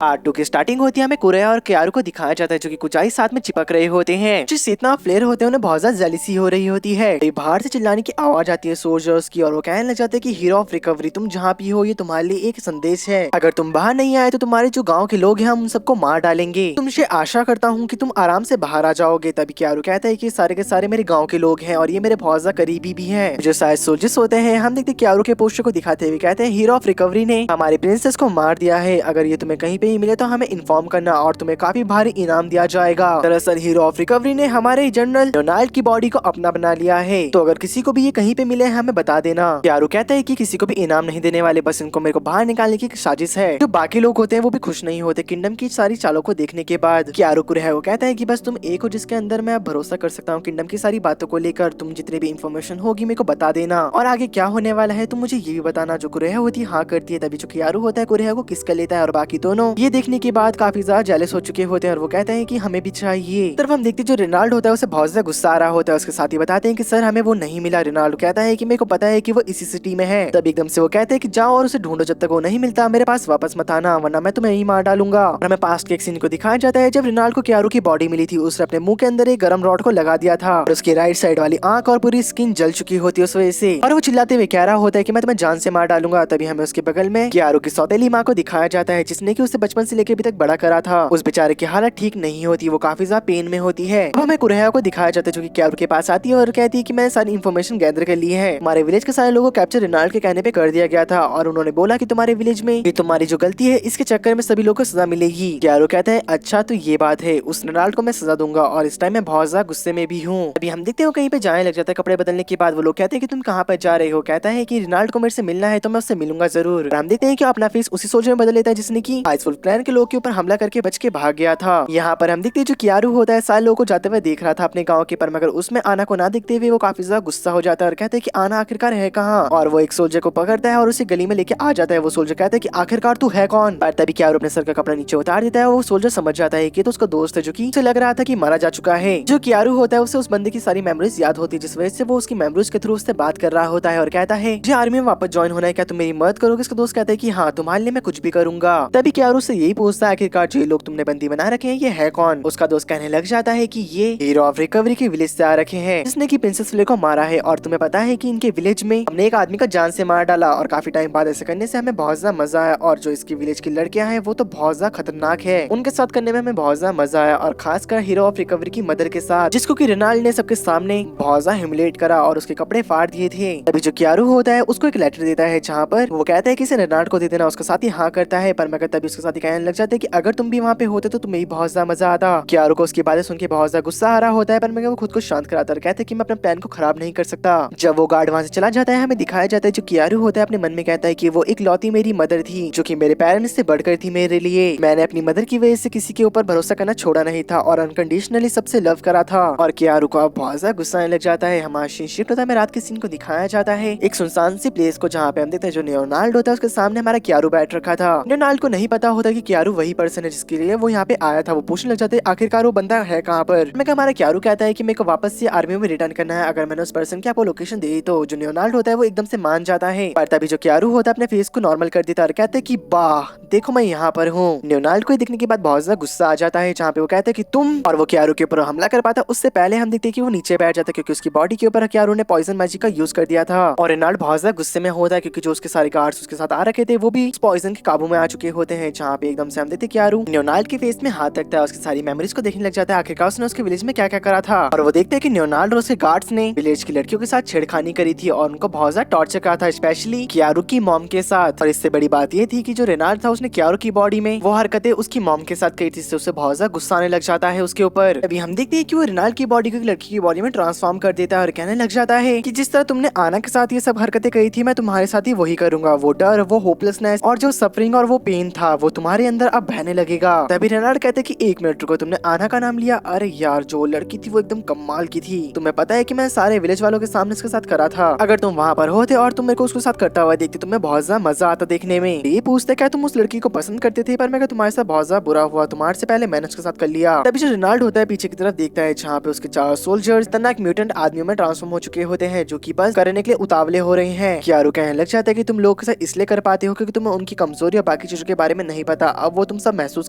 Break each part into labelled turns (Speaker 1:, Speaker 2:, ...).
Speaker 1: Part 2 की starting होती है, हमें कुरेहा और क्यारू को दिखाया जाता है जो कि कुचाई साथ में चिपक रहे होते हैं। जिससे इतना फ्लेयर होते हैं उन्हें बहुत ज्यादा जेलिसी हो रही होती है। बाहर से चिल्लाने की आवाज आती है सोल्जर्स की और वो कहने लग जाते हैं कि हीरो ऑफ रिकवरी तुम जहाँ भी हो ये तुम्हारे लिए एक संदेश है। अगर तुम बाहर नहीं आए तो तुम्हारे जो गाँव के लोग हैं हम उन सबको मार डालेंगे। तुमसे आशा करता हूँ कि तुम आराम से बाहर आ जाओगे। तभी क्यारू कहता है कि सारे के सारे मेरे गाँव के लोग हैं और ये मेरे बहुत ज्यादा करीबी भी हैं। जो शायद सोल्जर्स होते हैं हम देखते क्यारू के पोस्टर को दिखाते हुए कहते हैं हीरो ऑफ रिकवरी ने हमारे प्रिंसेस को मार दिया है। अगर ये तुम्हें कहीं पे ही मिले तो हमें इन्फॉर्म करना और तुम्हें काफी भारी इनाम दिया जाएगा। दरअसल हीरो ऑफ रिकवरी ने हमारे जनरल डोनाल्ड की बॉडी को अपना बना लिया है, तो अगर किसी को भी ये कहीं पे मिले हमें बता देना। क्यारू कहता है कि किसी को भी इनाम नहीं देने वाले, बस इनको मेरे को बाहर निकालने की साजिश है। जो बाकी लोग होते हैं वो भी खुश नहीं होते किंगडम की सारी चालों को देखने के बाद। क्यारू कुरेहा वो कहता है कि बस तुम एक हो जिसके अंदर मैं भरोसा कर सकता हूँ किंगडम की सारी बातों को लेकर। तुम जितने भी इन्फॉर्मेशन होगी मेरे को बता देना और आगे क्या होने वाला है तुम मुझे ये भी बताना। जो कुरेहा होती है हाँ करती है। तभी जो क्यारू होता है कुरेहा को किस कर लेता है और बाकी दोनों ये देखने के बाद काफी ज्यादा जेलस हो चुके होते हैं और वो कहते हैं कि हमें भी चाहिए। तरफ हम देखते जो रेनाल्ड होता है उसे बहुत ज्यादा गुस्सा आ रहा होता है। उसके साथ ही बताते हैं कि सर हमें वो नहीं मिला। रेनाल्ड कहता है कि मेरे को पता है कि वो इसी सिटी में है। तब एकदम से वो कहते हैं कि जाओ और उसे ढूंढो, जब तक वो नहीं मिलता मेरे पास वापस मत आना वरना मैं तुम्हें यही मार डालूंगा। और हमें पास्ट के एक सीन को दिखाया जाता है जब रेनाल्ड को क्यारू की बॉडी मिली थी। उसने अपने मुंह के अंदर एक गर्म रॉड को लगा दिया था और उसकी राइट साइड वाली आंख और पूरी स्किन जल चुकी होती है उस वजह से। और वो चिल्लाते हुए कह रहा होता है कि मैं तुम्हें जान से मार डालूंगा। तभी हमें उसके बगल में क्यारू की सौतेली माँ को दिखाया जाता है जिसने कि उसे बचपन से लेकर अभी तक बड़ा करा था। उस बेचारे की हालत ठीक नहीं होती, वो काफी ज्यादा पेन में होती है। अब हमें कुरेहा को दिखाया जाता है जो कि क्यारू के पास आती है और कहती है कि मैं सारी इन्फॉर्मेशन गैदर कर ली है। हमारे विलेज के सारे लोगों को कैप्चर रेनाल्ड के कहने पे कर दिया गया था और उन्होंने बोला कि तुम्हारे विलेज में ये तुम्हारी जो गलती है इसके चक्कर में सभी लोगों को सजा मिलेगी। क्यारू कहता है अच्छा तो ये बात है, उस रेनाल्ड को मैं सजा दूंगा और इस टाइम मैं बहुत ज्यादा गुस्से में भी हूँ। अभी हम देखते हो कहीं पे जाने लग जाता है कपड़े बदलने के बाद। वो लोग कहते हैं कि तुम कहाँ पर जा रहे हो। कहता है कि रेनाल्ड को मेरे से मिलना है तो मैं उससे मिलूंगा जरूर। और हम देखते हैं कि अपना फेस उसी सोल्जर में बदल लेता है जिसने की आइसफुल प्लान के लोग के ऊपर हमला करके बच के भाग गया था। यहाँ पर हम देखते हैं जो क्यारू होता है सारे लोगों को जाते हुए देख रहा था अपने गाँव के पर, मगर उसमें आना को ना देखते हुए वो काफी ज्यादा गुस्सा हो जाता है और कहते हैं कि आना आखिरकार है कहाँ। और वो एक सोल्जर को पकड़ता है और उसे गली में लेके आ जाता है। वो सोल्जर कहता है कि आखिरकार तू है कौन। पर तभी क्यारू अपने सर का कपड़ा नीचे उतार देता है। वो सोल्जर समझ जाता है कि तो उसका दोस्त है जो कि उसे लग रहा था कि मारा जा चुका है। जो क्यारू होता है उसे उस बंदे की सारी मेमोरीज याद होती है जिस वजह से वो उसकी मेमोरीज के थ्रू उससे बात कर रहा होता है और कहता है जी आर्मी में वापस ज्वाइन होना है, क्या तुम मेरी मदद करोगे। उसका दोस्त कहता है कि हाँ तुम्हारे लिए मैं कुछ भी करूंगा। तभी क्यारू से यही पूछता है आखिरकार जो लोग तुमने बंदी बना रखे हैं ये है कौन। उसका दोस्त कहने लग जाता है कि ये हीरो ऑफ रिकवरी के विलेज से आ रखे हैं जिसने की प्रिंसेस फ्ले को मारा है और तुम्हें पता है कि इनके विलेज में हमने एक आदमी का जान से मार डाला और काफी टाइम बाद ऐसे करने से हमें बहुत ज्यादा मजा आया। और जो इसकी विलेज की लड़कियां हैं वो तो बहुत ज्यादा खतरनाक है, उनके साथ करने में हमें बहुत ज्यादा मजा आया और खासकर हीरो ऑफ रिकवरी की मदर के साथ जिसको कि रेनाल्ड ने सबके सामने बहुत ज्यादा ह्यूमिलेट करा और उसके कपड़े फाड़ दिए थे। तभी जो क्यारू होता है उसको एक लेटर देता है जहाँ पर वो कहता है कि इसे रेनाल्ड को दे देना। उसका साथी हाँ करता है पर मगर तभी उसके साथी कहने लग जाते हैं कि अगर तुम भी वहाँ पे होते तो तुम्हें भी बहुत ज्यादा मजा आता। क्यारू को उसकी बातें सुन के बहुत ज्यादा गुस्सा आ रहा होता है पर मगर वो खुद को शांत कराता है, कहते हैं कि मैं अपने प्लान को खराब नहीं कर सकता। जब वो गार्ड वहाँ से चला जाता है हमें दिखाया जाता है जो क्यारू होता है अपने मन में कहता है कि वो एक लौती मेरी मदर थी जो कि मेरे पेरेंट्स से बढ़कर थी मेरे लिए। मैंने अपनी मदर की वजह से किसी के ऊपर भरोसा करना छोड़ा नहीं था और अनकंडीशनली सबसे लव करा था। और क्यारू को अब बहुत ज्यादा गुस्सा आने लग जाता है। हमारा सीन शिफ्ट होता है, रात के सीन को दिखाया जाता है एक सुनसान सी प्लेस को जहाँ पे हम देखते हैं जो लियोनार्ड होता है उसके सामने हमारा क्यारू बैठ रखा था। लियोनार्ड को नहीं पता होता कि क्यारू वही पर्सन है जिसके लिए वो यहाँ पे आया था। वो पूछने लग जाते हैं आखिरकार वो बंदा है कहाँ पर। मैं हमारा क्यारू कहता है कि मेरे को वापस से आर्मी में रिटर्न करना है, अगर मैंने उस पर्सन की आपको लोकेशन दे दी तो। जो लियोनार्ड होता है वो एकदम से मान जाता है पर तभी जो क्यारू होता है अपने फेस को नॉर्मल कर देता है और कहते हैं कि वाह देखो मैं यहाँ पर हूँ। लियोनार्ड को देखने के बाद बहुत ज्यादा गुस्सा आ जाता है जहाँ पे वो कहते हैं कि तुम, और वो क्यारू के ऊपर हमला कर पाता उससे पहले हम देखते हैं कि वो नीचे बैठ जाता है क्योंकि उसकी बॉडी के ऊपर क्यारू ने पॉइजन मैजिक का यूज कर दिया था। और रेनाल्ड बहुत ज्यादा गुस्से में होता है क्योंकि जो उसके सारे गार्ड्स उसके साथ आ रखे थे वो भी इस पॉइजन के काबू में आ चुके होते हैं। जहाँ पे एकदम से हम देखते क्यारू लियोनार्ड के फेस में हाथ रखता है, उसकी सारी मेमोरीज को देखने लग जाता है आखिरकार उसने उसके विलेज में क्या क्या करा था। और वो देखते हैं कि लियोनार्ड और उसके गार्ड्स ने विलेज की लड़कियों के साथ छेड़खानी करी थी और उनको बहुत ज्यादा टॉर्चर करा था, स्पेशली क्यारू की मॉम के साथ। और इससे बड़ी बात ये थी कि जो रेनाल्ड था उसने क्यारू की बॉडी में वो हरकतें उसकी मॉम के साथ करी थी, इससे उसे बहुत ज्यादा गुस्सा आने लग जाता है उसके ऊपर। अभी हम देखते हैं कि वो रेनाल्ड की बॉडी को एक लड़की की बॉडी में ट्रांसफॉर्म कर देता है और कहने लग जाता है कि जिस तरह तुमने आना के साथ ये सब हरकतें करी थी मैं तुम्हारे साथ ही वही करूंगा। वो डर, वो होपलेसनेस और जो सफरिंग और वो पेन था वो तुम्हारे अंदर अब बहने लगेगा। तभी रेनाल्ड कहते कि एक मिनट रुको, तुमने आना का नाम लिया? अरे यार जो लड़की थी वो एकदम कमाल की थी, तुम्हें पता है कि मैं सारे विलेज वालों के सामने उसके साथ करा था। अगर तुम वहाँ पर होते और तुम मेरे को उसके साथ करता हुआ देखते तुम्हें बहुत ज्यादा मजा आता देखने में। ये पूछते क्या तुम उस लड़की को पसंद करते थे, पर मैं तुम्हारे साथ बहुत ज्यादा बुरा हुआ, तुम्हारे से पहले मैंने उसके साथ कर लिया। तभी जो रेनाल्ड होता है पीछे की तरफ देखता है जहाँ पे उसके 4 सोल्जर्स खतरनाक म्यूटेंट आदमियों में ट्रांसफॉर्म हो चुके होते हैं जो कि बस करने के लिए उतावले हो रहे हैं। क्यारू कहने लग जाता है कि तुम लोग ऐसा इसलिए कर पाते हो क्योंकि तुम्हें उनकी कमजोरी और बाकी चीजों के बारे में नहीं पता, अब वो तुम सब महसूस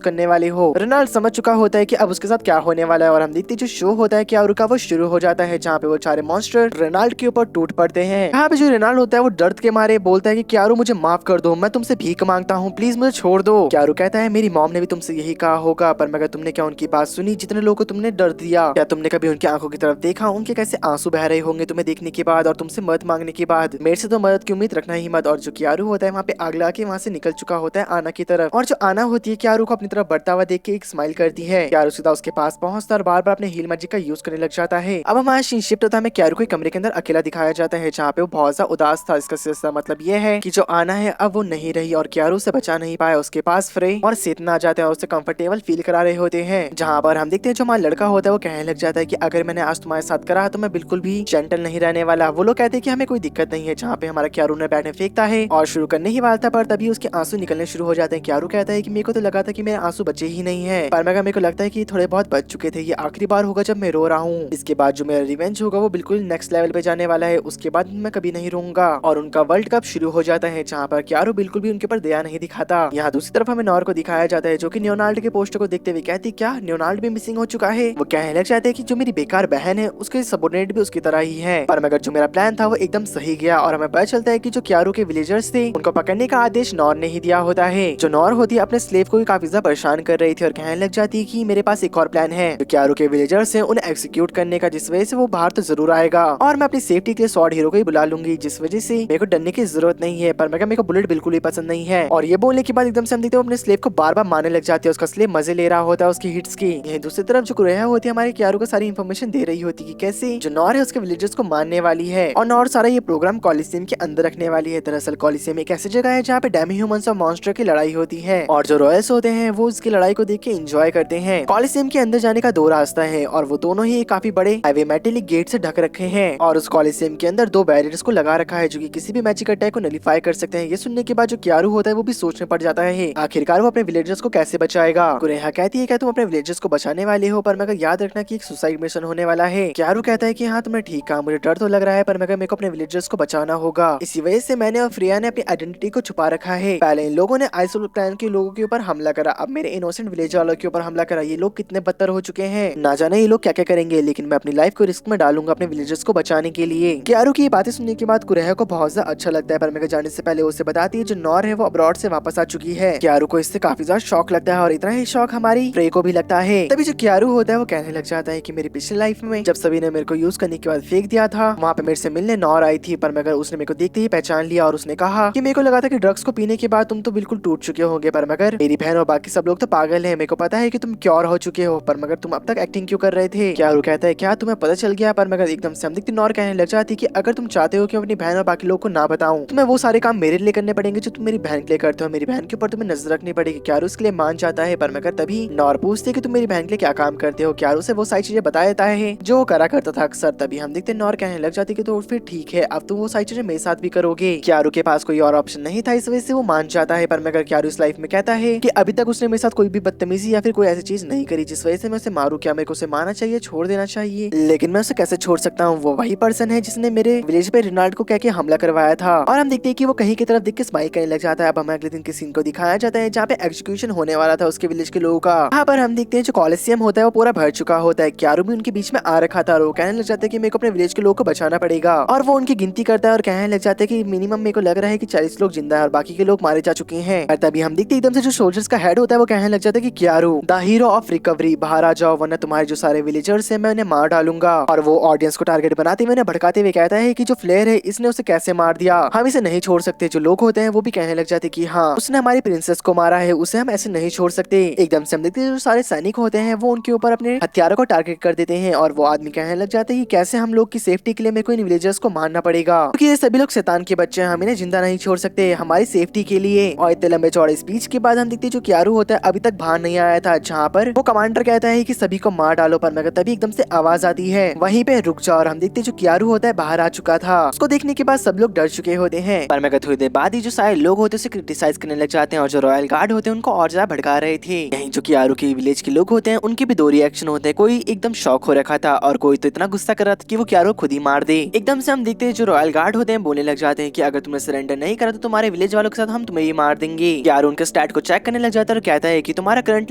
Speaker 1: करने वाले हो। रेनाल्ड समझ चुका होता है कि अब उसके साथ क्या होने वाला है और हम देखते जो शो होता है क्यारू का वो शुरू हो जाता है, जहाँ पे वो सारे मॉन्स्टर रेनाल्ड के ऊपर टूट पड़ते हैं। यहाँ पे जो रेनाल्ड होता है वो दर्द के मारे बोलता है कि क्यारू मुझे माफ कर दो, मैं तुमसे भीख मांगता हूँ, प्लीज मुझे छोड़ दो। क्यारू कहता है मेरी मॉम ने भी तुमसे यही कहा होगा, पर मगर तुमने क्या उनकी बात सुनी? जितने लोगों को तुमने डर दिया, क्या तुमने कभी उनकी आंखों की तरफ देखा? उनके कैसे आंसू बह रहे होंगे तुम्हें देखने के बाद और तुमसे मदद मांगने के बाद। मेरे से तो मदद की उम्मीद रखना ही मत। और जो क्यारू होता है वहाँ पे आग लगा के वहाँ से निकल चुका होता है आना की तरफ, और जो आना होती है क्यारू को अपनी तरफ बढ़ता हुआ देख के एक स्माइल करती है। क्यारू सीधा उसके पास पहुंचता और बार बार अपने हील मैजिक का यूज करने लग जाता है। अब हमारा सीन शिफ्ट होता है, हमें क्यारू को एक कमरे के अंदर अकेला दिखाया जाता है, जहाँ पे वो बहुत ज्यादा उदास था। इसका सिलसिला मतलब ये है कि जो आना है अब वो नहीं रही और क्यारू से बचा नहीं पाया। उसके पास फ्रे और सेतना आ जाते हैं और उसे कंफर्टेबल फील करा रहे होते हैं, जहाँ पर हम देखते हैं जो हमारा लड़का होता है वो कहने लग जाता है कि अगर मैंने आज तुम्हारे साथ करा तो मैं बिल्कुल भी जेंटल नहीं रहने वाला। वो लोग कहते हैं कि हमें कोई दिक्कत नहीं है, जहाँ पे हमारा क्यारू ने बैठने फेंकता है और शुरू करने ही वाला था, पर तभी उसके आंसू निकलने शुरू हो जाते हैं। क्यारू कहता है कि मेरे को तो लगा था कि मेरे आंसू बचे ही नहीं है, पर मगर मेरे को लगता है कि थोड़े बहुत बच चुके थे, ये आखिरी बार होगा जब मैं रो रहा हूँ। इसके बाद जो मेरा रिवेंज होगा वो बिल्कुल नेक्स्ट लेवल पे जाने वाला है, उसके बाद मैं कभी नहीं रोऊंगा। और उनका वर्ल्ड कप शुरू हो जाता है, जहाँ पर क्यारू बिल्कुल भी उनके ऊपर दया नहीं दिखाता। यहाँ दूसरी तरफ हमें नॉर को दिखाया जाता है, जो कि न्योनाल्ड के पोस्टर को देखते हुए कहती क्या न्योनाल्ड भी मिसिंग हो चुका है। वो कहने लग जाते हैं कि जो मेरी बेकार बहन है उसके सबोर्डिनेट भी उसकी तरह ही है, पर मगर जो मेरा प्लान था वो एकदम सही गया। और हमें पता चलता है कि जो क्यारू के विलेजर्स थे उनको पकड़ने का आदेश नॉर ने ही दिया होता है। जो नॉर होती है अपने स्लेव को काफी ज्यादा परेशान कर रही थी और कहने लग जाती है कि मेरे पास एक और प्लान है। जो क्यारू के विलेजर्स हैं उन्हें एक्सिक्यूट करने का, जिस वजह से वो बाहर तो जरूर आएगा और मैं अपनी सेफ्टी के लिए स्वॉर्ड हीरो को ही बुला लूंगी, जिस वजह से मेरे को डरने की जरूरत नहीं है। पर मेरे को बुलेट बिल्कुल भी पसंद नहीं है। और ये बोलने के बाद एकदम से हम देखते हैं अपने स्लेव को बार बार मारने लग जाती है। उसका स्लेव मजे ले रहा होता है उसकी हिट्स की। यही दूसरी तरफ जो कुरेहा होती है हमारे क्यारू को सारी इन्फॉर्मेशन दे रही होती है कि कैसे जो नॉर है उसके विलेजर्स को मारने वाली है, और नॉर सारा ये प्रोग्राम कॉलिसियम के अंदर रखने वाली है। दरअसल कॉलिसियम एक ऐसी जगह है जहाँ पे डेमी ह्यूमंस और मॉन्स्टर की लड़ाई होती है, और जो रॉयल्स होते हैं वो उसकी लड़ाई को देख के एंजॉय करते हैं। कॉलिसियम के अंदर जाने का दो रास्ता है और वो दोनों ही काफी बड़े हाईवे मेटेलिक गेट से ढक रखे हैं, और उस कॉलिसियम के अंदर दो बैरियर्स को लगा रखा है जो कि किसी भी मैजिक अटैक को नलिफाई कर सकते हैं। ये सुनने के बाद जो क्यारू होता है वो भी सोचने पड़ जाता है आखिरकार वो अपने विलेजर्स को कैसे बचाएगा। कुरेहा कहती है क्या तुम अपने विलेजर्स को बचाने वाले हो, पर मगर याद रखना कि एक सुसाइड मिशन होने वाला है। क्यारू कहता है कि हाँ तुमने ठीक कहा, मुझे डर तो लग रहा है, पर मगर मेरे को अपने विलेजर्स को बचाना होगा। इसी वजह से मैंने और फ्रिया ने अपनी आइडेंटिटी को छुपा रखा है। पहले इन लोगों ने आइसोल प्लान के लोगों के ऊपर हमला करा, अब मेरे इनोसेंट विलेज वालों के ऊपर हमला करा। ये लोग कितने बदतर हो चुके हैं, ना जाने ये लोग क्या क्या करेंगे, लेकिन मैं अपनी लाइफ को रिस्क में डालूंगा अपने विलेजर्स को बचाने के लिए। क्यारू की बातें सुनने के बाद कुरेहा को बहुत ज्यादा अच्छा लगता है, पर मेरे जाने से पहले उसे बताती है जो नॉर है वो अब्रॉड से वापस आ चुकी है। क्यारू को इससे काफी ज्यादा शौक लगता है और इतना ही शौक हमारी फ्रे को भी लगता है। तभी जो क्यारू होता है वो कहने लग जाता है कि मेरी पिछली लाइफ में जब सभी ने मेरे को यूज करने के बाद फेंक दिया था, वहाँ पे मेरे से मिलने नॉर आई थी, पर मगर उसने मेरे को देखते ही पहचान लिया और उसने कहा कि मेरे को लगा था कि ड्रग्स को पीने के बाद तुम तो बिल्कुल टूट चुके होंगे, पर मगर मेरी बहन और बाकी सब लोग तो पागल है। मेरे को पता है कि तुम क्योर हो चुके हो, पर मगर तुम अब तक एक्टिंग क्यों कर रहे थे। क्यारू कहता है क्या तुम्हें पता चल गया, पर मगर एकदम से हम देखते नॉर कहने लग जाती कि अगर तुम चाहते हो कि अपनी बहन और बाकी लोग को ना बताऊं, तुम्हें वो सारे काम मेरे लिए करने पड़ेंगे जो तुम मेरी बहन के लिए करते हो। मेरी बहन के ऊपर तुम्हें नजर रखनी पड़ेगी। क्यारू उसके लिए मान जाता है, पर मगर तभी नॉर पूछते कि तुम मेरी बहन के लिए क्या काम करते हो। क्यारू से वो सारी चीजें बता देता है जो वो करा करता था अक्सर। तभी हम देखते नॉर कहने लग जाती कि तो फिर ठीक है, अब तुम वो सारी चीजें मेरे साथ भी करोगे। क्यारू के पास कोई और ऑप्शन नहीं था, इस वजह से वो मान जाता है, पर मगर क्यारू इस लाइफ में कहता है कि अभी तक उसने मेरे साथ कोई भी बदतमीजी या फिर कोई ऐसी चीज नहीं करी जिस वजह से मैं उसे मारूं। क्या मेरे को उसे मारना चाहिए, छोड़ देना चाहिए, लेकिन मैं उसे कैसे छोड़ सकता हूँ। वो वही पर्सन है जिसने मेरे विलेज पे रेनाल्ड को कह के हमला करवाया था। और हम देखते हैं कि वो कहीं की तरफ देख के स्माइल करने लग जाता है। अब हमें अगले दिन के सीन को दिखाया जाता है जहाँ पे एग्जीक्यूशन होने वाला था उसके विलेज के लोगों का। यहाँ पर हम देखते हैं जो कॉलिसियम होता है वो पूरा भर चुका होता है। क्यारू भी उनके बीच में आ रखा था और वो कहने लग जाता है कि मेरे को अपने विलेज के लोगों को बचाना पड़ेगा, और वो उनकी गिनती करता है और कहने लग जाता है कि मिनिमम मेरे को लग रहा है कि 40 लोग जिंदा है और बाकी के लोग मारे जा चुके हैं। और तभी हम देखते एकदम से जो सोल्जर्स का हेड होता है वो कहने लग जाता है कि क्यारू द हीरो ऑफ रिकवरी, बाहर आ जाओ वरना तुम्हारे जो सारे विलेजर्स हैं मैं उन्हें मार डालूंगा। और वो ऑडियंस को टारगेट बनाते हुए उन्हें भड़काते हुए कहता है कि जो फ्लेयर है इसने उसे कैसे मार दिया, हम इसे नहीं छोड़ सकते। जो लोग होते हैं वो भी कहने लग जाते कि हाँ उसने हमारी प्रिंसेस को मारा है, उसे हम ऐसे नहीं छोड़ सकते। एकदम से हम देखते हैं जो सारे सैनिक होते हैं वो उनके ऊपर अपने हथियारों को टारगेट कर देते हैं, और वो आदमी कहने लग जाते हैं कि कैसे हम लोग की सेफ्टी के लिए मेरे को इन विलेजर्स को मारना पड़ेगा, क्योंकि ये सभी लोग शैतान के बच्चे हैं, हम इन्हें जिंदा नहीं छोड़ सकते हमारी सेफ्टी के लिए। और इतने लंबे चौड़े स्पीच के बाद हम देखते हैं जो क्यारू होता है अभी तक बाहर नहीं आया था, जहाँ पर वो कमांडर कहता है कि सभी को मार डालो, पर मगर तभी एकदम से आवाज आती है वहीं पे रुक जाओ। और हम देखते हैं जो क्यारू होता है बाहर आ चुका था। उसको देखने के बाद सब लोग डर चुके होते हैं, पर मगर थोड़ी देर बाद ही जो सारे लोग होते हैं उसे क्रिटिसाइज करने लग जाते हैं, और जो रॉयल गार्ड होते हैं उनको और ज्यादा भड़का रहे थे। यहीं जो क्यारू के विलेज के लोग होते हैं उनके भी दो रिएक्शन होते हैं, कोई एकदम शॉक हो रखा था और कोई तो इतना गुस्सा कर रहा था कि वो क्यारू खुद ही मार दे। एकदम से हम देखते हैं जो रॉयल गार्ड होते हैं बोलने लग जाते हैं कि अगर तुमने सरेंडर नहीं करा तो तुम्हारे विलेज वालों के साथ हम तुम्हें ही मार देंगे। क्यारू उनके स्टैट को चेक करने लग जाता है और कहता है कि तुम्हारा करंट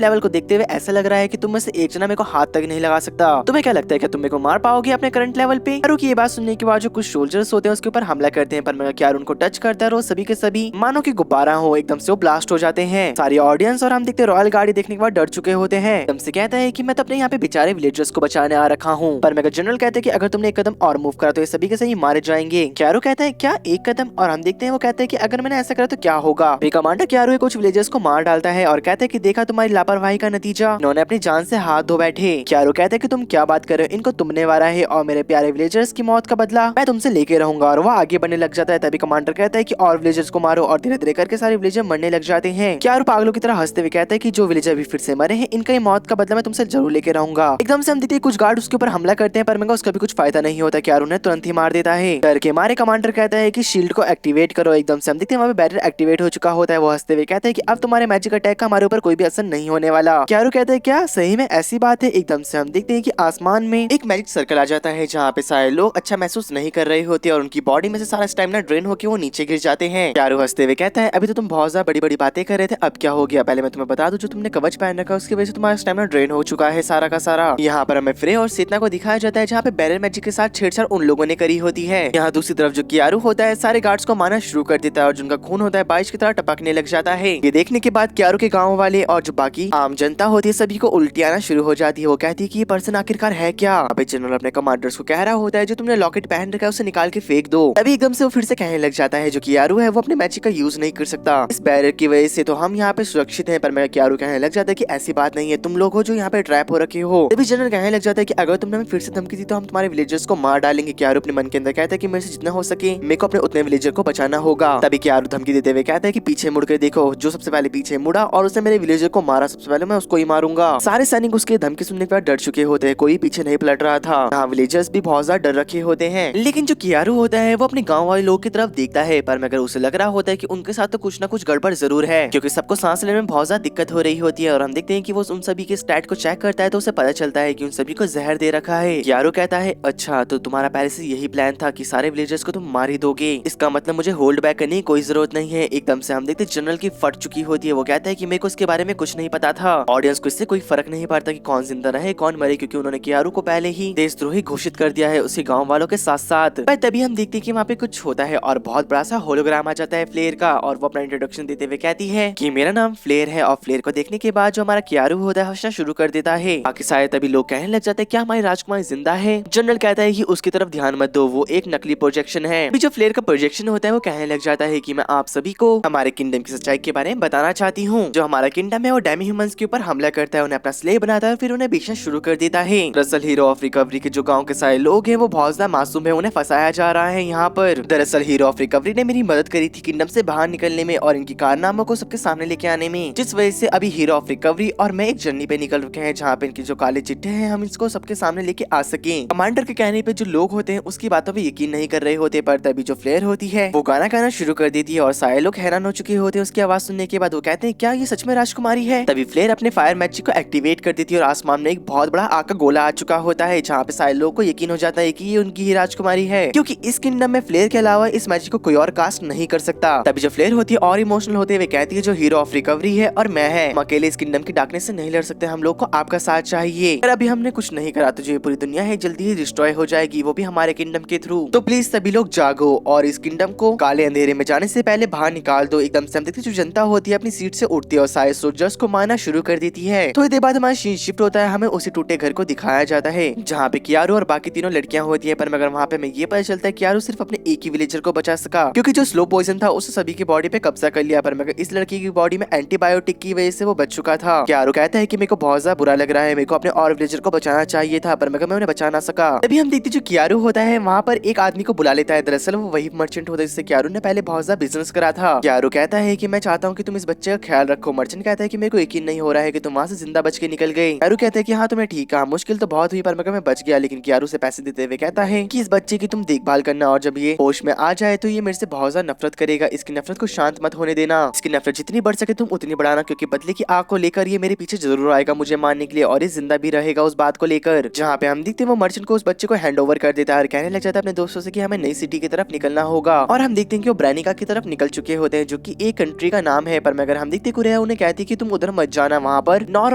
Speaker 1: लेवल को देखते हुए ऐसा लग रहा है कि तुम में से एक जना मेरे को हाथ तक नहीं लगा सकता। तुम्हें क्या लगता है कि तुम मेरे को मार पाओगे अपने करंट लेवल पे? क्यारू की ये बात सुनने के बाद जो कुछ सोल्जर्स होते हैं उसके ऊपर हमला करते हैं, पर मगर क्यारू उनको टच करता है और वो सभी के सभी मानो कि गुब्बारा हो एकदम से वो ब्लास्ट हो जाते हैं। सारी ऑडियंस और हम देखते रॉयल गाड़ी देखने के बाद डर चुके होते हैं। एकदम से कहता है कि मैं तो अपने यहाँ पे बेचारे विलेजर्स को बचाने आ रखा हूँ, पर मगर जनरल कहते हैं कि अगर तुमने एक कदम और मूव करा तो ये सभी के सभी मारे जाएंगे। क्यारू कहता है क्या एक कदम? और हम देखते हैं वो कहते हैं कि अगर मैंने ऐसा करा तो क्या होगा। कमांडर क्यारू कुछ विलेजर्स को मार डालता है और कहते हैं कि देखा तुम्हारी लापरवाही का नतीजा, इन्होंने अपनी जान से हाथ धो बैठे। क्यारू कहते हैं कि तुम क्या बात कर रहे हो, इनको तुमने मारा है और मेरे प्यारे विलेजर्स की मौत का बदला मैं तुमसे लेके रहूंगा। और वो आगे बढ़ने लग जाता है। तभी कमांडर कहता है कि और विलेजर्स को मारो और धीरे धीरे करके सारे विलेजर मरने लग जाते हैं। क्यारू पागलों की तरह हंसते हुए कहता है कि जो विलेजर भी फिर से मरे हैं इनका मौत का बदला मैं तुमसे जरूर लेके रहूंगा। एकदम से हम देखते हैं कुछ गार्ड उसके ऊपर हमला करते हैं, पर मगर उसका भी कुछ फायदा नहीं होता। क्यारू ने तुरंत ही मार देता है। डर के मारे कमांडर कहता है कि शील्ड को एक्टिवेट करो। एकदम से हम देखते हैं वहाँ पे बैरियर एक्टिवेट हो चुका होता है। वो हंसते हुए कहते हैं कि अब तुम्हारे मैजिक अटैक का हमारे ऊपर कोई भी असर नहीं होने वाला। क्यारू कहते हैं क्या सही में ऐसी बात है? एकदम से हम देखते हैं कि आसमान में एक मैजिक सर्कल आ जाता है जहाँ पे सारे लोग अच्छा महसूस नहीं कर रहे होते और उनकी बॉडी में से सारा स्टैमिना ड्रेन होकर वो नीचे गिर जाते हैं। क्यारू हंसते हुए कहता है अभी तो तुम बहुत ज्यादा बड़ी बड़ी बातें कर रहे थे, अब क्या हो गया? पहले मैं तुम्हें बता दूं जो तुमने कवच पहन रखा है उसकी वजह से तुम्हारा स्टैमिना ड्रेन हो चुका है सारा का सारा। यहाँ पर हमें फ्रे और चेतना को दिखाया जाता है जहाँ पे बैरियर मैजिक के साथ छेड़छाड़ उन लोगों ने करी होती है। यहाँ दूसरी तरफ जो क्यारू होता है सारे गार्ड्स को मारना शुरू कर देता है और जिनका खून होता है बारिश की तरह टपकने लग जाता है। ये देखने के बाद क्यारू के गाँव वाले और जो बाकी आम जनता होती है सभी को उल्टी आना शुरू हो जाती है। वो कहती है कि ये पर्सन आखिरकार है क्या? अभी जनरल अपने कमांडर्स को कह रहा होता है जो तुमने लॉकेट पहन रखा है उसे निकाल के फेंक दो। तभी एकदम से वो फिर से कहने लग जाता है जो क्यारू है वो अपने मैजिक का यूज नहीं कर सकता, इस बैरियर की वजह से तो हम यहाँ पे सुरक्षित हैं। पर मैं क्यारू कहने लग जाता है कि ऐसी बात नहीं है, तुम लोग हो जो यहाँ पे ट्रैप हो रखे हो। तभी जनरल कहने लग जाता है कि अगर तुमने हमें फिर से धमकी दी तो हम तुम्हारे विलेजर्स को मार डालेंगे। क्यारू अपने मन के अंदर कहता है कि मेरे से जितना हो सके मेरे को अपने उतने विलेजर को बचाना होगा। तभी क्यारू धमकी देते हुए कहता है कि पीछे मुड़ कर देखो, जो सबसे पहले पीछे मुड़ा और उसने मेरे विलेजर को मारा सबसे पहले मैं उसको ही मारूंगा। सारे सैनिक उसके धमकी सुनने के बाद डर चुके होते हैं, कोई पीछे नहीं पलट रहा था। यहाँ विलेजर्स भी बहुत ज्यादा डर रखे होते हैं। लेकिन जो क्यारू होता है वो अपने गाँव वाले लोगों की तरफ देखता है, पर मगर उसे लग रहा होता है कि उनके साथ तो कुछ ना कुछ गड़बड़ जरूर है क्योंकि सबको सांस लेने में बहुत ज्यादा दिक्कत हो रही होती है। और हम देखते हैं कि वो उन सभी के स्टैट को चेक करता है तो उसे पता चलता है कि उन सभी को जहर दे रखा है। क्यारू कहता है अच्छा तो तुम्हारा पहले से यही प्लान था कि सारे विलेजर्स को तुम मार ही दोगे, इसका मतलब मुझे होल्ड बैक करने की कोई जरूरत नहीं है। एकदम से हम देखते जनरल की फट चुकी होती है। वो कहता है कि मेरे को इसके बारे में कुछ नहीं पता था। ऑडियंस को इससे कोई फर्क नहीं पड़ता कि कौन जिंदा रहे कौन मरे क्योंकि उन्होंने क्यारू को पहले ही देशद्रोही घोषित कर दिया है उसके गाँव वालों के साथ साथ। पर तभी हम देखते हैं कि वहाँ पे कुछ होता है और बहुत बड़ा सा होलोग्राम आ जाता है फ्लेयर का और वो अपना इंट्रोडक्शन देते हुए कहती है कि मेरा नाम फ्लेयर है। और फ्लेयर को देखने के बाद जो हमारा क्यारू होता है हंसना शुरू कर देता है। बाकी सारे तभी लोग कहने लग जाते हैं क्या हमारी राजकुमारी जिंदा है? जनरल कहता है कि उसकी तरफ ध्यान मत दो, वो एक नकली प्रोजेक्शन है। अभी जो फ्लेयर का प्रोजेक्शन होता है वो कहने लग जाता है कि मैं आप सभी को हमारे किंगडम की सच्चाई के बारे में बताना चाहती हूँ। जो हमारा किंगडम है वो डेमी ह्यूमंस के ऊपर हमला करता है, उन्हें अपना स्लेव बनाता है और फिर उन्हें बेचना शुरू कर देता है। दरअसल हीरो ऑफ रिकवरी के जो गाँव के सारे लोग हैं वो बहुत ज्यादा मासूम है, उन्हें फंसाया जा रहा है यहाँ पर। दरअसल हीरो ऑफ रिकवरी ने मेरी मदद करी थी किंगडम से बाहर निकलने में और इनकी कारनामों को सबके सामने लेके आने में, जिस वजह से अभी हीरो ऑफ रिकवरी और मैं एक जर्नी पे निकल रखे हैं जहाँ पे इनकी जो काले चिट्ठे हैं हम इसको सबके सामने लेके आ सके। कमांडर के कहने पे जो लोग होते हैं उसकी बातों पे यकीन नहीं कर रहे होते, पर तभी जो फ्लेयर होती है वो गाना गाना शुरू कर देती है और सारे लोग हैरान हो चुके होते हैं उसकी आवाज सुनने के बाद। वो कहते हैं क्या ये सच में राजकुमारी है? तभी फ्लेयर अपने फायर मैजिक को एक्टिवेट कर देती है और आसमान में एक बहुत बड़ा आग का गोला आ चुका होता है जहाँ पे सारे लोगों को यकीन हो जाता है कि ये उनकी ही राजकुमारी है क्योंकि इस किंगडम में फ्लेयर के अलावा इस मैजिक को कोई और कास्ट नहीं कर सकता। तभी जो फ्लेयर होती है और इमोशनल होते हुए कहती है जो हीरो ऑफ रिकवरी है और मैं है, हम अकेले इस किंगडम की डार्कनेस से नहीं लड़ सकते, हम लोग को आपका साथ चाहिए। पर अभी हमने कुछ नहीं करा तो जो पूरी दुनिया है जल्दी ही डिस्ट्रॉय हो जाएगी, वो भी हमारे किंगडम के थ्रू। तो प्लीज सभी लोग जागो और इस किंगडम को काले अंधेरे में जाने से पहले बाहर निकाल दो। एकदम से हम देखते जो जनता होती है अपनी सीट से उठती है और सारे सोल्जर्स को मारना शुरू कर देती है। थोड़ी देर बाद हमारा सीन शिफ्ट होता है, हमें उसी टूटे घर को दिखाया जाता है जहाँ पे क्यारू और बाकी तीनों लड़कियां होती है। पर मगर वहाँ पे हमें ये पता चलता है क्यारू सिर्फ अपने एक ही विलेजर को बचा सका क्योंकि जो स्लो पॉइजन था उसने सभी की बॉडी पे कब्जा कर लिया, पर मगर इस लड़की की बॉडी में एंटीबायोटिक की वजह से वो बच चुका था। क्यारू कहता है कि मेरे को बहुत ज्यादा बुरा लग रहा है, मेरे को अपने और विलेजर को बचाना चाहिए था पर मगर मैं उन्हें बचा ना सका। तभी हम देखते जो क्यारू होता है वहाँ पर एक आदमी को बुला लेता है। दरअसल वो वही मर्चेंट होता है जिससे क्यारू ने पहले बहुत ज्यादा बिजनेस करा था। क्यारू कहता है कि मैं चाहता हूँ कि तुम इस बच्चे का ख्याल रखो। मर्चेंट कहता है कि मेरे को यकीन नहीं हो रहा है कि तुम वहाँ से जिंदा बच के निकल गए। क्यारू कहता है कि हाँ तुम्हें ठीक है, मुश्किल तो बहुत हुई पर मगर मैं बच गया। लेकिन क्यारू से पैसे देते हुए कहता है कि इस बच्चे की तुम देखभाल करना और जब ये होश में आ जाए तो ये मेरे से बहुत ज्यादा नफरत करेगा, इसकी नफरत को शांत मत होने देना, इसकी नफरत जितनी बढ़ सके तुम उतनी बढ़ाना क्योंकि बदले की आग को लेकर ये मेरे पीछे जरूर आएगा मुझे मारने के लिए और ये जिंदा भी रहेगा उस बात को लेकर। जहाँ पे हम देखते हैं वो मर्चेंट को उस बच्चे को हैंड ओवर कर देता है और कहने लग जाता है अपने दोस्तों से कि हमें नई सिटी की तरफ निकलना होगा। और हम देखते हैं कि वो ब्रानिका की तरफ निकल चुके होते हैं जो कि एक कंट्री का नाम है है। पर मगर हम देखते कुरेहा उन्हें कहती कि तुम उधर मत जाना, वहाँ पर नॉर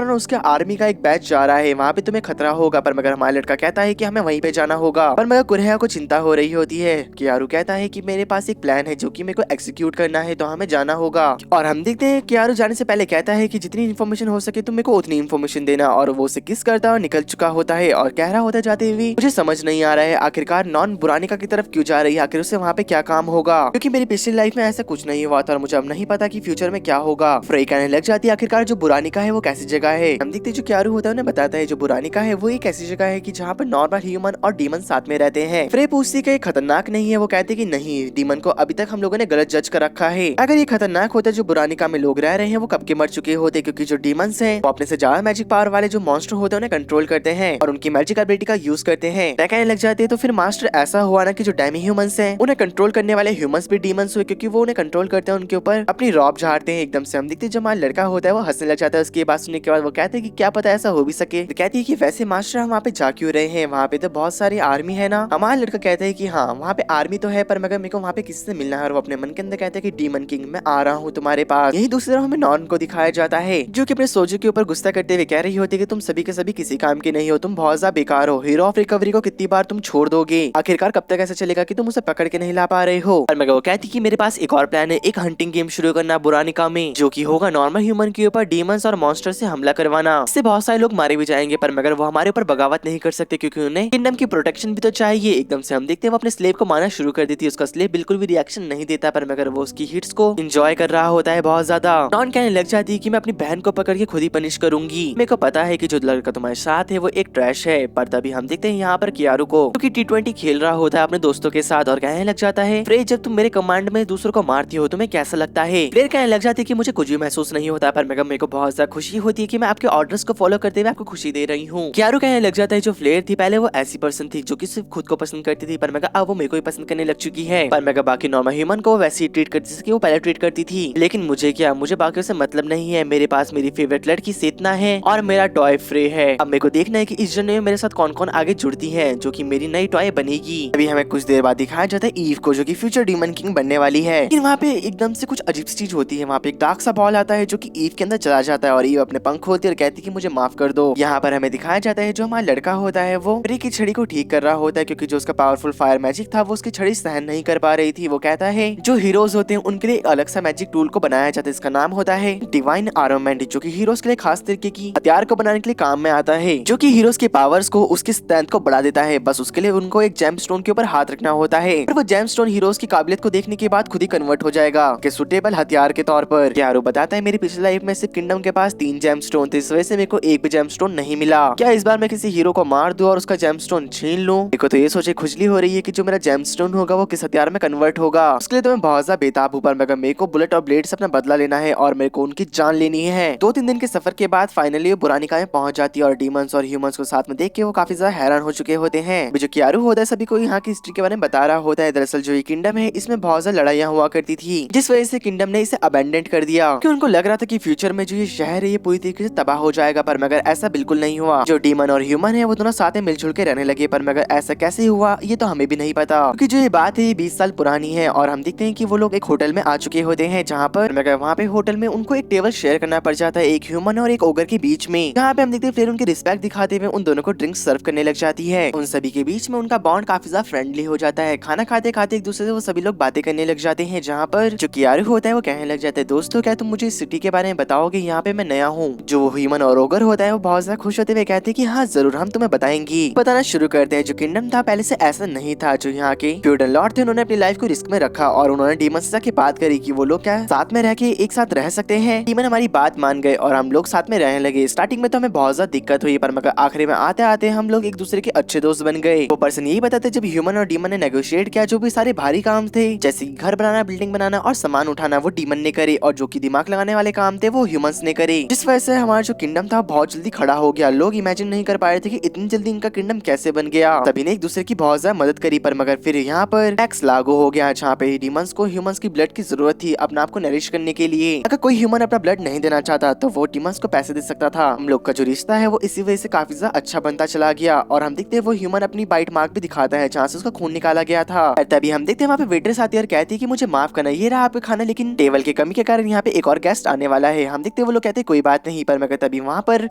Speaker 1: और उसके आर्मी का एक बैच जा रहा है, वहाँ पे तुम्हें खतरा होगा। पर मगर हमारा लड़का कहता है कि हमें वहीं पे जाना होगा। पर मगर कुरेहा को चिंता हो रही होती है। कियारू कहता है कि मेरे पास एक प्लान है जो कि मेरे को एग्जीक्यूट करना है, तो हमें जाना होगा। और हम देखते हैं कियारू जाने से पहले कहता है कि जितनी इन्फॉर्मेशन हो सके तुम मेरे को उतनी इन्फॉर्मेशन देना, और वो उसे किस करता और निकल चुका होता है और कह रहा होता जाते हुए मुझे समझ नहीं आ रहा है आखिरकार नॉन बुरानिका की तरफ क्यों जा रही है, आखिर उससे वहाँ पे क्या काम होगा, क्योंकि मेरी पिछली लाइफ में ऐसा कुछ नहीं हुआ था और मुझे अब नहीं पता कि फ्यूचर में क्या होगा। फ्रेय कहने लग जाती है आखिरकार जो बुरानिका है वो कैसी जगह है। हम देखते जो कियारू होता है उन्हें बताता है जो बुरानिका है वो एक ऐसी जगह है कि जहाँ पर नॉर्मल ह्यूमन और डीमन साथ में रहते हैं। फ्रेय पूछती है खतरनाक नहीं है, वो कहते कि नहीं, डीमन को अभी तक हम लोगों ने गलत जज कर रखा है। अगर ये खतरनाक होता जो बुरानिका में लोग रह रहे हैं वो कब के मर चुके होते, क्योंकि जो डीमंस हैं वो अपने से ज्यादा मैजिक पावर वाले जो मॉन्स्टर होते हैं उन्हें कंट्रोल करते हैं और उनकी मैजिक एबिलिटी का यूज करते हैं। कहने लग जाते हैं तो फिर मास्टर ऐसा हुआ ना कि जो डेमी ह्यूमंस हैं उन्हें कंट्रोल करने वाले ह्यूमंस भी डीमंस हुए, क्योंकि वो उन्हें कंट्रोल करते हैं, उनके ऊपर अपनी रॉब झाड़ते हैं। एकदम से हम देखते जो हमारा लड़का होता है वो हंसने लग जाता है। उसकी बात सुनने के बाद वो कहते हैं कि क्या पता ऐसा हो भी सके। तो कहती है कि वैसे मास्टर हम वहाँ पे जा क्यों रहे हैं, वहाँ पे तो बहुत सारी आर्मी है ना। हमारा लड़का कहता है कि हाँ वहाँ पे आर्मी तो है, पर मगर मेरे को वहाँ पे किससे मिलना है, और वो अपने मन के अंदर कहते हैं कि डीमन किंग मैं आ रहा हूँ तुम्हारे पास। यही दूसरी तरफ हमें नॉन को दिखाया जाता है जो कि अपने सोल्जर के ऊपर गुस्सा करते हुए कह रही होती है कि तुम सभी के सभी किसी काम के नहीं हो, तुम बहुत ज्यादा बेकार हो, हीरो ऑफ रिकवरी को कितनी बार तुम छोड़ दोगे, आखिरकार कब तक ऐसा चलेगा कि तुम उसे पकड़ के नहीं ला पा रहे हो। पर मगर वो कहती कि मेरे पास एक और प्लान है, एक हंटिंग गेम शुरू करना बुरानिका में, जो कि होगा नॉर्मल ह्यूमन के ऊपर डीमंस और मॉन्स्टर से हमला करवाना। इससे बहुत सारे लोग मारे भी जाएंगे, पर मगर वो हमारे ऊपर बगावत नहीं कर सकते क्योंकि उन्हें किंगडम की प्रोटेक्शन भी तो चाहिए। एकदम से हम देखते हैं वो अपने स्लेव को मारना शुरू कर देती है, उसका स्लेव बिल्कुल भी रिएक्शन नहीं देता, पर मगर वो उसकी हिट्स को एंजॉय कर रहा होता है बहुत ज्यादा। नॉन कहने लग जाती है कि मैं अपनी बहन को पकड़ के खुद ही पनिश करूंगी, मेरे को पता है कि जो लड़का तुम्हारे साथ है वो एक ट्रैश है। पर तभी हम देखते हैं यहाँ पर कियारू को क्योंकि T20 खेल रहा होता है अपने दोस्तों के साथ और कहने लग जाता है फ्रेय जब तुम मेरे कमांड में दूसरों को मारती हो तुम्हें कैसा लगता है। फ्रेय कहने लग जाती है कि मुझे कुछ भी महसूस नहीं होता, पर मेरे को बहुत ज्यादा खुशी होती है कि मैं आपके ऑर्डर्स को फॉलो करते हुए आपको खुशी दे रही हूँ। कियारू कहने लग जाता है जो फ्लेयर थी पहले वो ऐसी पर्सन थी जो कि सिर्फ खुद को पसंद करती थी, पर अब वो मेरे को ही पसंद करने लग चुकी है। पर बाकी नॉर्मल ह्यूमन को वैसे ही ट्रीट करती जैसे वो पहले ट्रीट करती थी। लेकिन मुझे क्या, मुझे बाकी से मतलब नहीं है, मेरे पास मेरी फेवरेट लड़की सेतना है और मेरा टॉय फ्रेय है। अब मेरे को देखना है कि इस जर्नी में मेरे साथ कौन कौन आगे जुड़ती है जो कि मेरी नई टॉय बनेगी। अभी हमें कुछ देर बाद दिखाया जाता है ईव को जो कि फ्यूचर डीमन किंग बनने वाली है। लेकिन वहाँ पे एकदम से कुछ अजीब चीज होती है, वहाँ पे एक डार्क सा बॉल आता है जो कि ईव के अंदर चला जाता है और ईव अपने पंख खोलती है और कहती है कि मुझे माफ कर दो। यहाँ पर हमें दिखाया जाता है जो हमारा लड़का होता है वो फ्रेय की छड़ी को ठीक कर रहा होता है, क्योंकि जो उसका पावरफुल फायर मैजिक था वो उसकी छड़ी सहन नहीं कर पा रही थी। वो कहता है जो हीरोज होते हैं उनके लिए एक अलग सा मैजिक टूल को बनाया जाता है, इसका नाम होता है डिवाइन आर्ममेंट, जो कि हीरोज के लिए खास तरीके की हथियार को बनाने के लिए काम में आता है, जो कि हीरोज के पावर्स को उसकी स्ट्रेंथ को बढ़ा देता है। बस उसके लिए उनको एक जेम स्टोन के ऊपर हाथ रखना होता है और वो जेम स्टोन हीरोज की काबिलियत को देखने के बाद खुद ही कन्वर्ट हो जाएगा कि सुटेबल हथियार के तौर पर। कियारू बताता है मेरी पिछली लाइफ में सिर्फ किंगडम के पास 3 जेम स्टोन थे, इस वजह से मेरे को एक भी जेम स्टोन नहीं मिला। क्या इस बार मैं किसी हीरो को मार दूं और उसका जेम स्टोन छीन लूं? मेरे को तो ये सोचे खुजली हो रही है कि जो मेरा जेम स्टोन होगा वो किस हथियार में कन्वर्ट होगा। उसके लिए तो मैं बहुत ज्यादा बेताब हूं, पर मगर मेरे को बुलेट और ब्लेड से अपना बदला लेना है और मेरे को उनकी जान लेनी है। 2-3 दिन के सफर के बाद फाइनली बुरानिका में पहुंच जाती है और डीमंस और ह्यूमंस को साथ में देख के वो काफी ज्यादा हैरान हो चुके होते हैं। जो कियारू होता है सभी को यहाँ की हिस्ट्री के बारे में बता रहा होता है। दरअसल जो ये किंगडम है इसमें बहुत ज्यादा लड़ाइयाँ हुआ करती थी, जिस वजह से किंगडम ने इसे अबेंडेंट कर दिया क्योंकि उनको लग रहा था कि फ्यूचर में जो ये शहर है ये पूरी तरीके से तबाह हो जाएगा, पर मगर ऐसा बिल्कुल नहीं हुआ। जो डीमन और ह्यूमन है वो दोनों साथ में मिलजुल के रहने लगे, पर मगर ऐसा कैसे हुआ ये तो हमें भी नहीं पता, क्योंकि जो ये बात है ये 20 साल पुरानी है और हम देखते हैं कि वो लोग एक होटल में आ चुके होते हैं जहाँ पर मगर वहाँ पे होटल में उनको एक टेबल शेयर करना पड़ जाता है एक ह्यूमन और एक ओगर के बीच में। जहाँ पे हम देखते हैं फिर उनकी रिस्पेक्ट दिखाते हुए उन दोनों को ड्रिंक्स सर्व करने लग जाती है। उन सभी के बीच में उनका बॉन्ड काफी ज्यादा फ्रेंडली हो जाता है। खाना खाते खाते एक दूसरे से वो सभी लोग बातें करने लग जाते हैं, जहाँ पर जो कियारू होता है वो कहने लग जाता है दोस्तों क्या तुम मुझे इस सिटी के बारे में बताओगे, यहाँ पे मैं नया हूँ। जो ह्यूमन और ओगर होता है वो बहुत ज्यादा खुश होते हुए कहते हैं कि हाँ जरूर हम तुम्हें बताएंगे। बताना शुरू करते हैं। जो किंगडम था पहले से ऐसा नहीं था, जो यहाँ के फ्यूडल लॉर्ड थे उन्होंने अपनी लाइफ को रिस्क में रखा और उन्होंने डीमन से जाके बात करी कि वो लोग क्या साथ में रह के एक साथ रह सकते हैं। डीमन हमारी बात मान गए और हम लोग साथ में रहने लगे। स्टार्टिंग में तो हमें बहुत ज्यादा दिक्कत हुई, पर मगर आखिरी में आते आते हम लोग एक दूसरे के अच्छे दोस्त बन गए। वो पर्सन यही बताते जब ह्यूमन और डीमन ने नेगोशिएट किया जो भी सारे भारी काम थे जैसे घर बनाना, बिल्डिंग बनाना और सामान उठाना वो डीमन ने करे और जो की दिमाग लगाने वाले काम थे वो ह्यूमंस ने करे, जिस वजह से हमारा जो किंगडम था बहुत जल्दी खड़ा हो गया। लोग इमेजिन नहीं कर पा रहे थे कि इतनी जल्दी इनका किंगडम कैसे बन गया। सभी ने एक दूसरे की बहुत ज्यादा मदद करी, पर मगर फिर यहाँ पर टैक्स लागू हो गया जहाँ पे डीमंस को ह्यूमंस की ब्लड की जरूरत थी अपने आप को नरिश करने के लिए। अगर कोई ह्यूमन अपना ब्लड नहीं देना चाहता तो वो डीमंस को पैसे दे सकता था। हम लोग का जो रिश्ता है वो इसी वजह से काफी ज्यादा अच्छा बनता चला गया और हम देखते हैं वो ह्यूमन अपनी बाइट मार्क भी दिखाता है जहाँ से उसका खून निकाला गया था। तभी हम देखते हैं वहाँ पे वेट्रेस आती है और कहती है कि मुझे माफ करना, ये रहा आपका खाना, लेकिन टेबल के कमी के कारण यहाँ पे एक और गेस्ट आने वाला है। हम देखते हैं वो लोग कहते हैं कोई बात नहीं, पर मगर तभी वहाँ पर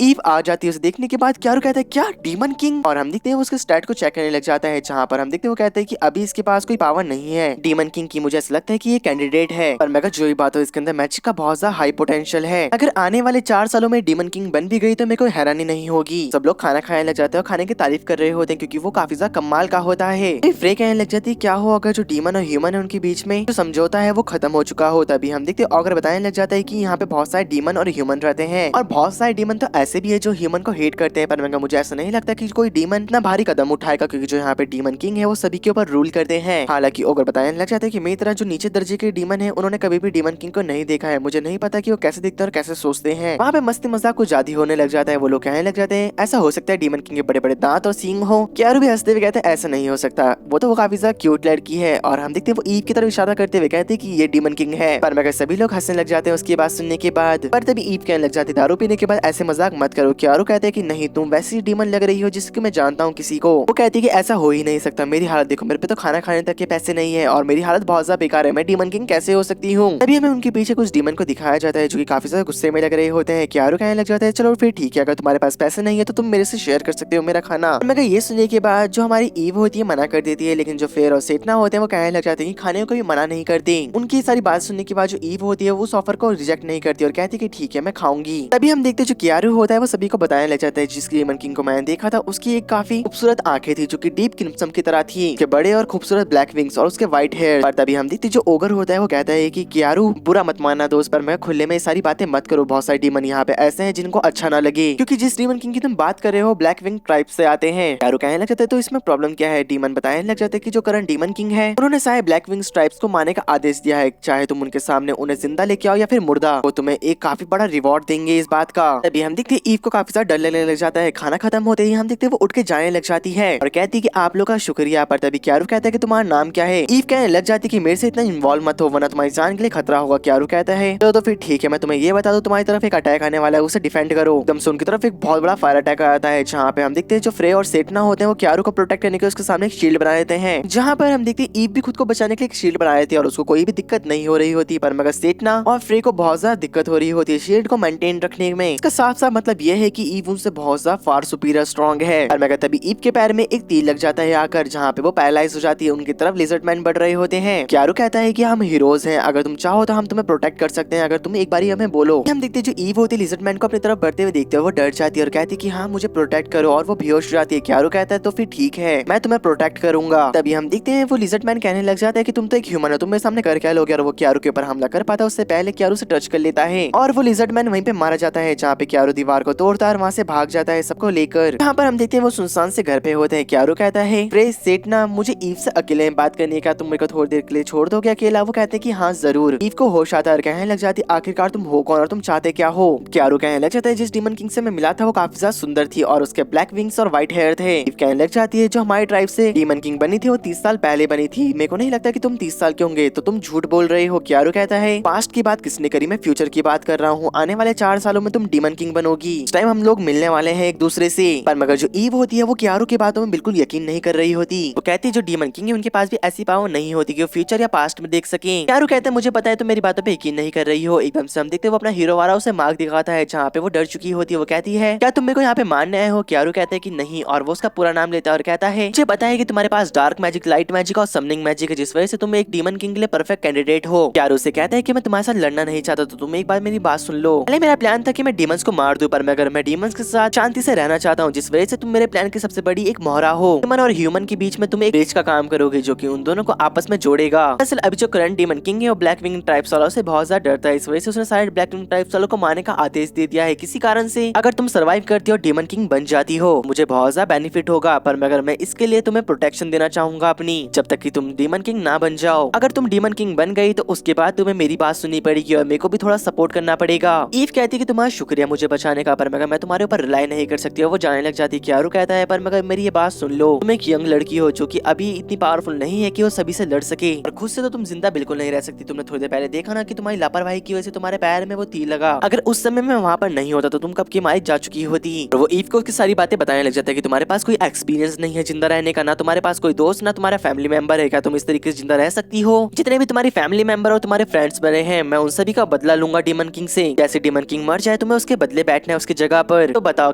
Speaker 1: ईव आ जाती है। उसे देखने के बाद क्यारू कहता है क्या डीमन किंग, और हम देखते हैं वो उसके स्टैट को चेक करने लग जाता है, जहाँ पर हम देखते हैं वो कहते हैं कि अभी इसके पास कोई पावर नहीं है डीमन किंग की। मुझे ऐसा लगता है कि ये कैंडिडेट है, पर मगर जो ही बात हो इसके अंदर मैजिक का बहुत ज्यादा हाई पोटेंशियल है। अगर आने वाले 4 सालों में डीमन किंग बन भी गई तो मेरे को हैरानी नहीं होगी। सब लोग खाना खाने लग जाते हैं और खाने की तारीफ कर रहे होते हैं क्योंकि वो काफी ज्यादा कमाल का होता है। फ्रे कहने लग जाती है क्या हो अगर जो डीमन और ह्यूमन है उनके बीच में जो समझौता है वो खत्म हो चुका हो। तभी हम देखते ऑगर बताने लग जाता है कि यहाँ पे बहुत सारे डीमन और ह्यूमन रहते हैं, और बहुत सारे डीमन तो ऐसे भी है जो ह्यूमन को हेट करते हैं, पर मगर मुझे ऐसा नहीं लगता कि कोई डीमन इतना भारी कदम उठाएगा, क्योंकि जो यहाँ पे डीमन किंग है वो सभी के ऊपर रूल करते हैं। हालांकि ओगर बताने लग जाता है कि मेरी तरह जो नीचे दर्जे के डीमन है उन्होंने कभी भी डीमन किंग को नहीं देखा है, मुझे नहीं पता कि वो कैसे दिखते और कैसे सोचते हैं। वहाँ पे मस्ती मजाक कुछ ज्यादा होने लग जाता है। वो लोग कहने लग जाते हैं ऐसा हो सकता है डीमन किंग के बड़े बड़े दांत और सींग हो। क्यारू भी हंसते हुए कहते हैं ऐसा नहीं हो सकता, वो काफी ज्यादा क्यूट लड़की है। और हम देखते हैं वो ईव की तरफ इशारा करते हुए कहते हैं कि ये डीमन किंग है, पर मगर सभी लोग हंसने लग जाते हैं उसकी बात सुनने के बाद। पर तभी ईव कहने लग जाती दारू पीने के बाद ऐसे मजाक मत करो। क्यारू कहते हैं कि नहीं तुम वैसी डीमन लग रही हो जिसकी मैं जानता हूँ किसी को। वो कहती है कि ऐसा हो ही नहीं सकता, मेरी हालत देखो, मेरे पे तो खाना खाने तक के पैसे नहीं है और मेरी हालत बहुत ज्यादा बेकार है, मैं डीमन किंग कैसे हो सकती हूँ। तभी हमें उनके पीछे कुछ डीमन को दिखाया जाता है जो कि काफी ज्यादा गुस्से में लग रहे होते हैं। क्यारू कहने लग जाता है चलो फिर ठीक है, अगर तुम्हारे पास पैसे नहीं है तो तुम मेरे से शेयर कर सकते हो मेरा खाना। मगर ये सुनने के बाद जो हमारी ईव होती है मना कर देती है, लेकिन जो फेर और सेटना होते हैं वो कहने लग जाते हैं कि खाने को भी मना नहीं करते। उनकी सारी बात सुनने के बाद जो ईव होती है वो उस ऑफर को रिजेक्ट नहीं करती और कहती है कि ठीक है मैं खाऊंगी। तभी हम देखते हैं जो क्यारू होता है वो सभी को बताने लग जाता है जिस डीमन किंग को मैंने देखा था उसकी एक काफी खूबसूरत आंखें थी जो कि डीप क्रिम्सन की तरह थी, के बड़े और खूबसूरत ब्लैक विंग्स और उसके व्हाइट हेयर। पर तभी हम देखते जो ओगर होता है वो कहता है कि क्यारू बुरा मत मानना दोस्त, पर मैं खुले में सारी बातें मत करो, बहुत सारे डीमन यहाँ पे ऐसे हैं जिनको अच्छा ना लगे, क्योंकि जिस डीमन किंग की तुम बात कर रहे हो ब्लैक विंग ट्राइब से आते हैं। क्यारू कहने लग जाते तो इसमें प्रॉब्लम क्या है। डीमन बताने लग जाते कि जो करंट डीमन किंग है उन्होंने सारे ब्लैक विंग ट्राइब्स को मारने का आदेश दिया है, चाहे तुम उनके सामने उन्हें जिंदा लेके आओ या फिर मुर्दा, वो तुम्हें एक काफी बड़ा रिवॉर्ड देंगे इस बात का। तभी हम देखते ईव को काफी ज्यादा डर लगने लग जाता है। खाना खत्म होते ही हम देखते वो उठ के जाने लग जाती है और कहती कि आप लोग का शुक्रिया। पर तभी क्यारू कहता है कि तुम्हारा नाम क्या है। ईव कहने लग जाती कि मेरे से इतना इन्वॉल्व मत हो वरना तुम्हारी जान के लिए खतरा होगा। क्यारू कहता है तो फिर ठीक है, मैं तुम्हें ये बता दूं तुम्हारी तरफ एक अटैक आने वाला है, उसे डिफेंड करो। एकदम से उनकी तरफ एक बहुत बड़ा फायर अटैक आता है, जहाँ पे हम देखते हैं जो फ्रे और सेटना होते हैं वो क्यारू को प्रोटेक्ट करने के उसके सामने एक शील्ड बना लेते हैं, जहाँ पर हम देखते हैं ईव भी खुद को बचाने के लिए एक शील्ड बना लेती है और उसको कोई भी दिक्कत नहीं हो रही होती। पर मगर सेटना और फ्रे को बहुत ज्यादा दिक्कत हो रही होती है शील्ड को मेंटेन रखने में। इसका साफ साफ मतलब यह है कि ईव उनसे बहुत ज्यादा फार सुपीरियर स्ट्रॉन्ग है। और मगर तभी ईव के पैर में एक तीर लग जाता है आकर, जहाँ पे वो पैरालाइज हो जाती है। उनकी तरफ लिजर्ड मैन बढ़ रहे होते हैं। क्यारू कहता है कि हम हीरोज हैं, अगर तुम चाहो तो हम तुम्हें प्रोटेक्ट कर सकते हैं, अगर तुम एक बारी हमें बोलो। हम देखते जो ईव होती है लिजर्ड मैन को अपनी तरफ बढ़ते हुए देखते हुए वो डर जाती है और कहती है कि हाँ मुझे प्रोटेक्ट करो, और वो बेहोश हो जाती है। क्यारू कहता है तो फिर ठीक है मैं तुम्हें प्रोटेक्ट करूंगा। तभी हम देखते हैं वो लिजर्ड मैन कहने लग जाता है कि तुम तो एक ह्यूमन हो, तुम मेरे सामने कर क्या लोगे। और वो क्यारू के ऊपर हमला कर पाता उससे पहले क्यारू से टच कर लेता है और वो लिजर्ड मैन वहीं पे मारा जाता है, जहाँ पे क्यारू दीवार को तोड़ता है वहाँ से भाग जाता है सबको लेकर। यहाँ पर हम देखते हैं वो सुनसान से घर पे होते हैं। क्यारू कहता है फ्रे सेटना मुझे ईव से अकेले बात करने का, तुम मेरे को थोड़ी देर के लिए छोड़ दोगे अकेला। वो कहते हैं कि हाँ जरूर। ईव को होश आता है और कहने लग जाती आखिरकार तुम हो कौन और तुम चाहते क्या हो। क्यारू कहने लग जाता है जिस डीमन किंग से मैं मिला था वो काफी ज्यादा सुंदर थी और उसके ब्लैक विंग्स और व्हाइट हेयर थे। ईव कहने लग जाती है जो हमारी ट्राइब से डीमन किंग बनी थी वो 30 साल पहले बनी थी, मेरे को नहीं लगता कि तुम 30 साल के होंगे, तो तुम झूठ बोल रहे हो। क्यारू कहता है पास्ट की बात किसने करी, मैं फ्यूचर की बात कर रहा हूँ, आने वाले 4 सालों में तुम डीमन किंग बनोगी, इस टाइम हम लोग मिलने वाले हैं एक दूसरे से। पर मगर जो ईव होती है वो क्यारू की बातों में बिल्कुल यकीन नहीं कर रही होती। वो कहती है जो डीमन किंग है उनके पास भी ऐसी पावर नहीं होती कि वो फ्यूचर या पास्ट में देख सके। क्यारू कहते हैं मुझे पता है तुम मेरी बातों पे यकीन नहीं कर रही हो। एकदम से हम देखते हैं वो अपना हीरो वाला उसे मार्क दिखाता है जहाँ पे वो डर चुकी होती है। वो कहती है क्या तुम मेरे को यहाँ पे मारने आए हो। क्यारू कहते हैं कि नहीं, और वो उसका पूरा नाम लेता है और कहता है मुझे पता है कि तुम्हारे पास डार्क मैजिक, लाइट मैजिक और समनिंग मैजिक है, जिस वजह से तुम एक डीमन किंग के लिए परफेक्ट कैंडिडेट हो। क्यारू से कहता है कि मैं तुम्हारे साथ लड़ना नहीं चाहता, तो तुम एक बार मेरी बात सुन लो। पहले मेरा प्लान था कि मैं डीमंस को मार दूं, पर मगर मैं डीमंस के साथ शांति से रहना चाहता हूँ, जिस वजह से तुम मेरे प्लान की सबसे बड़ी एक मोहरा हो। ह्यूमन और ह्यूमन के बीच में तुम एक ब्रिज का काम करोगे जो कि उन दोनों को आपस में जोड़ेगा। दरअसल अभी जो करंट डीमन किंग है वो ब्लैक विंग ट्राइब्स वालों से बहुत ज्यादा डरता है, इस वजह से उसने सारे ब्लैक विंग ट्राइब्स वालों को मारने का आदेश दे दिया है। किसी कारण से अगर तुम सर्वाइव करती हो डीमन किंग बन जाती हो मुझे बहुत ज्यादा बेनिफिट होगा, पर मगर मैं इसके लिए तुम्हें प्रोटेक्शन देना चाहूंगा अपनी, जब तक कि तुम डीमन किंग ना बन जाओ। अगर तुम डीमन किंग बन गई तो उसके बाद तुम्हें मेरी बात सुननी पड़ेगी और मेरे को भी थोड़ा सपोर्ट करना पड़ेगा। ईव कहती है कि तुम्हारा शुक्रिया मुझे बचाने का, पर मगर मैं तुम्हारे ऊपर रिलाई नहीं कर सकती। वो जाने लग जाती। क्यारू कहता है पर मगर मेरी ये बात सुन लो, तुम एक यंग लड़की हो जो कि अभी इतनी पावरफुल नहीं है कि वो सभी से लड़ सके, और खुद से तो तुम जिंदा बिल्कुल नहीं रह सकती। तुमने थोड़ी देर पहले देखा ना कि तुम्हारी लापरवाही की वजह से तुम्हारे पैर में वो तीर लगा, अगर उस समय में वहाँ पर नहीं होता तो तुम कब की मारी जा चुकी होती। और वो ईव को उसकी सारी बातें बताने लग जाता है कि तुम्हारे पास कोई एक्सपीरियंस नहीं है जिंदा रहने का, ना तुम्हारे पास कोई दोस्त ना तुम्हारा फैमिली मेंबर है, क्या तुम इस तरीके से जिंदा रह सकती हो। जितने भी तुम्हारी फैमिली मेंबर और तुम्हारे फ्रेंड्स गार्ड्स बने हैं, मैं उन सभी का बदला लूंगा डीमन किंग से। जैसे डीमन किंग मर जाए तो मैं उसके बदले बैठना है उसकी जगह पर। तो बताओ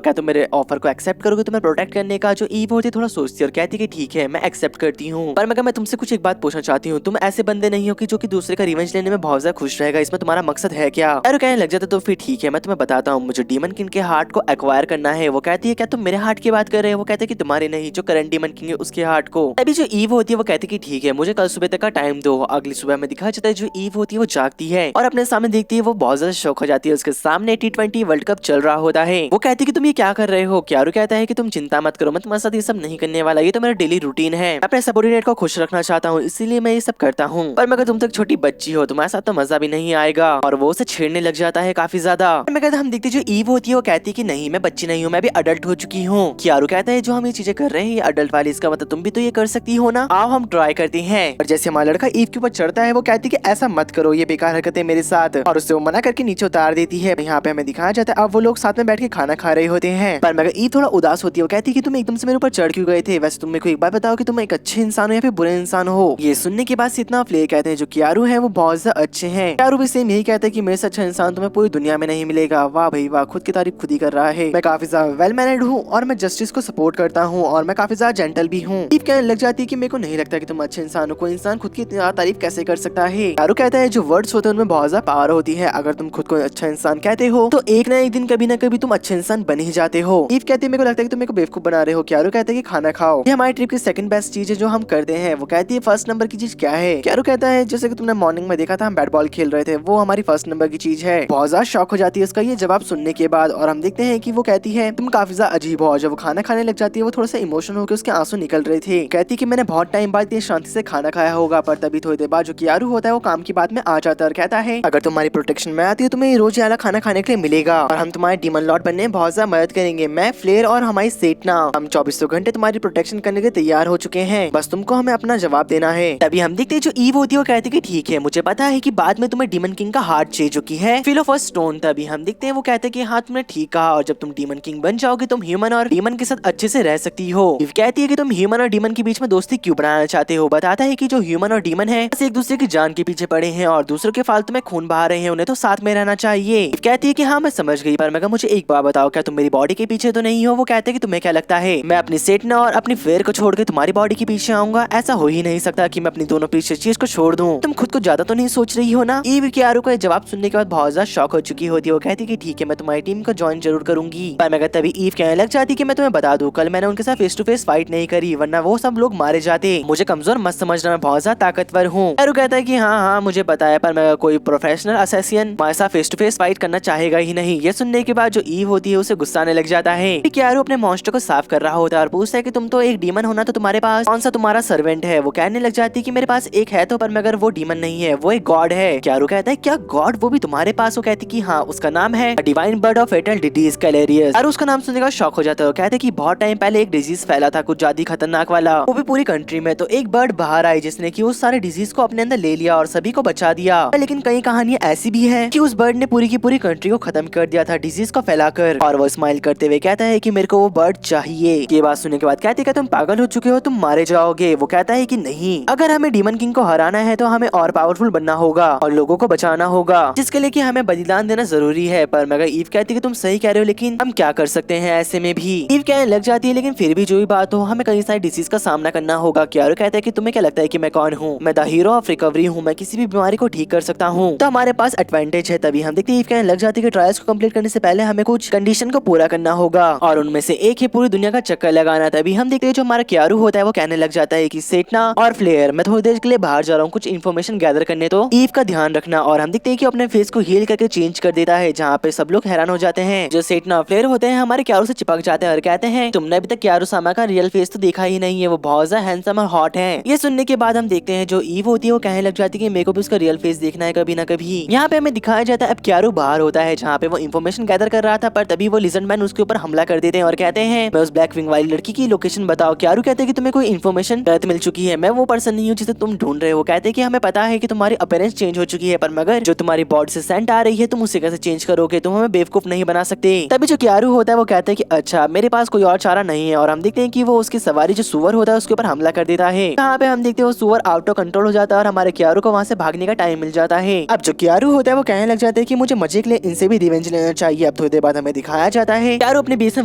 Speaker 1: क्या तुम मेरे ऑफर को एक्सेप्ट करोगे तुम्हें प्रोटेक्ट करने का। जो ईव होती है थोड़ा सोचती है और कहती है कि ठीक है मैं एक्सेप्ट करती हूँ, पर मगर मैं तुमसे कुछ एक बात पूछना चाहती हूँ, तुम ऐसे बंदे नहीं हो कि जो कि दूसरे का रिवेंज लेने में बहुत ज्यादा खुश रहेगा, इसमें तुम्हारा मकसद है क्या। यार कहने लग जाता तो फिर ठीक है मैं तुम्हें बताता हूँ, मुझे डीमन किंग के हार्ट को एक्वायर करना है। वो कहती है क्या तुम मेरे हार्ट की बात कर रहे हो। वो कहते हैं कि तुम्हारे नहीं, जो करंट डीमन किंग है उसके हार्ट को। अभी जो ईव होती है वो कहती है कि ठीक है मुझे कल सुबह तक का टाइम दो। अगली सुबह में दिखाया जाता है जो ईव होती है वो जागती है और अपने सामने देखती है, वो बहुत ज्यादा शौक हो जाती है। उसके सामने T20 वर्ल्ड कप चल रहा होता है। वो कहती है कि तुम ये क्या कर रहे हो। क्यारू कहता है कि तुम चिंता मत करो, मैं तुम्हारे साथ ये सब नहीं करने वाला, ये तो मेरा डेली रूटीन है, अपने सबऑर्डिनेट को खुश रखना चाहता हूँ इसीलिए मैं ये सब करता हूँ, पर मगर तुम तो एक छोटी बच्ची हो, तुम्हारे साथ तो मजा भी नहीं आएगा। और वो उसे छेड़ने लग जाता है काफी ज्यादा। मैं कहता हम देखते जो ईव होती है वो कहती है कि नहीं मैं बच्ची नहीं हूँ, मैं भी अडल्ट हो चुकी हूँ। क्यारू कहता है जो हम ये चीजें कर रहे हैं ये अडल्ट वाली, इसका मतलब तुम भी तो ये कर सकती हो ना, आओ हम ट्राई करते हैं। और जैसे हमारा लड़का ईव के ऊपर चढ़ता है वो कहती है कि ऐसा मत करो, ये बेकार हरकतें मेरे साथ, और उससे वो मना करके नीचे उतार देती है। यहाँ पे हमें दिखाया जाता है अब वो लोग साथ में बैठ के खाना खा रहे होते हैं, पर मगर ईव थोड़ा उदास होती है। वो कहती है कि तुम एकदम से मेरे ऊपर चढ़ क्यों गए थे, वैसे तुम मेरे को एक बात बताओ कि तुम एक अच्छे इंसान हो या फिर बुरे इंसान हो। ये सुनने के बाद इतना फ्लेयर कहते हैं जो क्यारू है वो बहुत ज्यादा अच्छे हैं। क्यारू भी सेम यही कहता है कि मेरे से अच्छा इंसान तुम्हें पूरी दुनिया में नहीं मिलेगा। वाह भाई वाह, खुद की तारीफ खुद ही कर रहा है। मैं काफी ज्यादा वेल मैनर्ड हूँ और मैं जस्टिस को सपोर्ट करता हूँ और मैं काफी ज्यादा जेंटल भी हूँ। ईव कहने लग जाती है कि मेरे को नहीं लगता कि तुम अच्छे इंसान हो, कोई इंसान खुद की तारीफ कैसे कर सकता है। क्यारू कहता है जो वर्ड्स होते हैं उनमें बहुत ज्यादा पावर होती है, अगर तुम खुद को अच्छा इंसान कहते हो तो एक ना एक दिन कभी ना कभी तुम अच्छे इंसान बन ही जाते हो। ईव कहती है मेरे को लगता है कि तुम मेरे को बेवकूफ बना रहे हो। क्यारू कहता है कि खाना खाओ, ये हमारी ट्रिप की सेकंड बेस्ट चीज है जो हम करते हैं। वो कहती है फर्स्ट नंबर की चीज क्या है। क्यारू कहता है जैसे कि तुमने मॉर्निंग में देखा था हम बैट बॉल खेल रहे थे, वो हमारी फर्स्ट नंबर की चीज है। बहुत ज्यादा शौक हो जाती है उसका ये जवाब सुनने के बाद, और हम देखते हैं कि वो कहती है तुम काफी ज्यादा अजीब हो। जब वो खाना खाने लग जाती है वो थोड़ा सा इमोशनल होकर उसके आंसू निकल रहे थे। कहती कि मैंने बहुत टाइम बाद इतनी शांति से खाना खाया होगा, पर तभी थोड़ी देर बाद जो क्यारू होता है वो काम की बात में आ जाता है और कहता है अगर तुम्हारी प्रोटेक्शन में आती है तुम्हें रोज वाला खाना खाने के लिए मिलेगा और हम तुम्हारे डीमन लॉर्ड बनने में बहुत ज्यादा मदद करेंगे। मैं फ्लेयर और हमारी सेटना हम 24 घंटे तुम्हारी प्रोटेक्शन करने के तैयार हो चुके हैं, बस तुमको हमें अपना जवाब देना है। तभी हम देखते हैं जो ईव होती है वो कहती है कि ठीक है मुझे पता है कि बाद में तुम्हें डीमन किंग का हार्ट चाहिए जो कि है फिलोसोफर्स स्टोन। तभी हम देखते हैं वो कहते हैं कि हाँ तुमने ठीक कहा, और जब तुम डीमन किंग बन जाओगे तुम ह्यूमन और डीमन के साथ अच्छे से रह सकती हो। ईव कहती है कि तुम ह्यूमन और डीमन के बीच में दोस्ती क्यों बनाना चाहते हो। बताता है कि जो ह्यूमन और डीमन है बस एक दूसरे की जान के पीछे पड़े हैं और दूसरों के फालतू में खून बहा रहे हैं, उन्हें तो साथ में रहना चाहिए। ईव कहती है कि हाँ मैं समझ गई, पर मगर मुझे एक बात बताओ क्या तुम मेरी बॉडी के पीछे तो नहीं हो। वो कहते हैं कि तुम्हें क्या लगता है मैं अपनी सेटना और अपनी फेयर को छोड़ के तुम्हारी बॉडी के पीछे आऊंगा। ऐसा हो ही नहीं सकता कि मैं अपनी दोनों पीछे चीज को छोड़ दूं। तुम खुद को ज्यादा तो नहीं सोच रही हो ना। ईव क्यारू का जवाब सुनने के बाद बहुत ज्यादा शॉक हो चुकी होती है। वो कहती है कि ठीक है मैं तुम्हारी टीम को ज्वाइन जरूर करूंगी, पर मगर तभी ईव कहने लग जाती कि मैं तुम्हें बता दूं कल मैंने उनके साथ फेस टू फेस फाइट नहीं करी वरना वो सब लोग मारे जाते। मुझे कमजोर मत समझना, मैं बहुत ज्यादा ताकतवर हूँ। क्यारू कहता है कि हाँ हाँ मुझे पता है, पर मैं कोई प्रोफेशनल असैसिन हमारे साथ फेस टू फेस फाइट करना चाहेगा ही नहीं। ये सुनने के बाद जो ईव होती है उसे गुस्सा आने लग जाता है। क्यारू अपने मॉन्स्टर को साफ कर रहा होता है और पूछता है कि तुम तो एक डीमन होना तो तुम्हारे पास कौन सा तुम्हारा सर्वेंट है। वो कहने लग जाती है कि मेरे पास एक है तो, पर मगर वो डीमन नहीं है, वो एक गॉड है। क्यारू कहता है क्या गॉड वो भी तुम्हारे पास। वो कहती कि हाँ उसका नाम है divine bird of fatal disease कैलेरियस। और उसका नाम सुनने का शौक हो जाता है। कहते कि बहुत टाइम पहले एक डिजीज फैला था कुछ ज्यादा खतरनाक वाला, वो भी पूरी कंट्री में, तो एक बर्ड बाहर आई जिसने कि उस सारे डिजीज को अपने अंदर ले लिया और सभी को बचा दिया। लेकिन कई कहानियां ऐसी भी है कि उस बर्ड ने पूरी की पूरी कंट्री को खत्म कर दिया था डिजीज को फैलाकर। और वो स्माइल करते हुए कहता है कि मेरे को वो बर्ड चाहिए। ये बात सुनने के बाद कहते हैं तुम पागल हो चुके हो, तुम मारे जाओगे। वो कहता है कि नहीं, अगर हमें डीमन किंग को हराना है तो हमें और पावरफुल बनना होगा और लोगों को बचाना होगा, जिसके लिए कि हमें बलिदान देना जरूरी है। पर मगर ईव कहती है कि तुम सही कह रहे हो, लेकिन हम क्या कर सकते हैं ऐसे में भी। ईव कहने लग जाती है लेकिन फिर भी जो भी बात हो हमें कई सारी डिसीज का सामना करना होगा। क्यारू कहता है कि तुम्हें क्या लगता है कि मैं कौन हूँ, मैं द हीरो ऑफ रिकवरी हूँ, मैं किसी भी बीमारी को ठीक कर सकता हूँ, तो हमारे पास एडवांटेज है। तभी हम देखते हैं ईव कहने लग जाती है कि ट्रायल्स को कंप्लीट करने से पहले हमें कुछ कंडीशन को पूरा करना होगा और उनमें से एक है पूरी दुनिया का चक्कर लगाना। तभी हम देखते हैं जो हमारा क्यारू होता है वो कहने लग जाता है कि सेटना और फ्लेयर मैं थोड़ी देर के लिए बाहर जा रहा हूँ कुछ इन्फॉर्मेशन गैदर करने, तो ईव का ध्यान रखना। और हम देखते हैं कि अपने फेस को हील करके चेंज कर देता है, जहाँ पे सब लोग हैरान हो जाते हैं। जो सेटना और फ्लेयर होते हैं हमारे क्यारू से चिपक जाते हैं और कहते हैं तुमने अभी तक क्यारू सामा का रियल फेस तो देखा ही नहीं है, वो बहुत ज्यादा हैंडसम और हॉट है। ये सुनने के बाद हम देखते हैं जो ईव होती है वो कहने लग जाती है कि मेरे को भी उसका रियल फेस देखना है कभी ना कभी। यहाँ पे हमें दिखाया जाता है अब क्यारू बाहर होता है जहाँ पे वो इन्फॉर्मेशन गैदर कर रहा था, पर तभी वो लिजर्ड मैन उसके ऊपर हमला कर देते हैं और कहते हैं मैं उस ब्लैक विंग वाली लड़की की लोकेशन बताओ। क्यारू कहते हैं कि तुम्हें कोई इन्फॉर्मेशन गलत मिल चुकी है, मैं वो पर्सन नहीं हूँ जिसे तुम ढूंढ रहे हो। कहते हैं कि हमें पता है कि तुम्हारी अपीयरेंस चेंज हो चुकी है, पर मगर जो तुम्हारी बॉडी से सेंट आ रही है तुम उसे कैसे चेंज करोगे, तुम हमें बेवकूफ नहीं बना सकते। तभी जो क्यारू होता है वो कहता है कि अच्छा मेरे पास कोई और चारा नहीं है, और हम देखते हैं कि वो उसकी सवारी जो सुअर होता है उसके ऊपर हमला कर देता है। यहाँ पे हम देखते हैं वो सुअर आउट ऑफ कंट्रोल हो जाता है और हमारे क्यारू को वहाँ से भागने का टाइम टाइम मिल जाता है। अब जो क्यारू होता है वो कहने लग जाता है कि मुझे मजे के लिए इनसे भी रिवेंज लेना चाहिए। अब थोड़ी देर बाद हमें दिखाया जाता है क्यारू अपने बेस में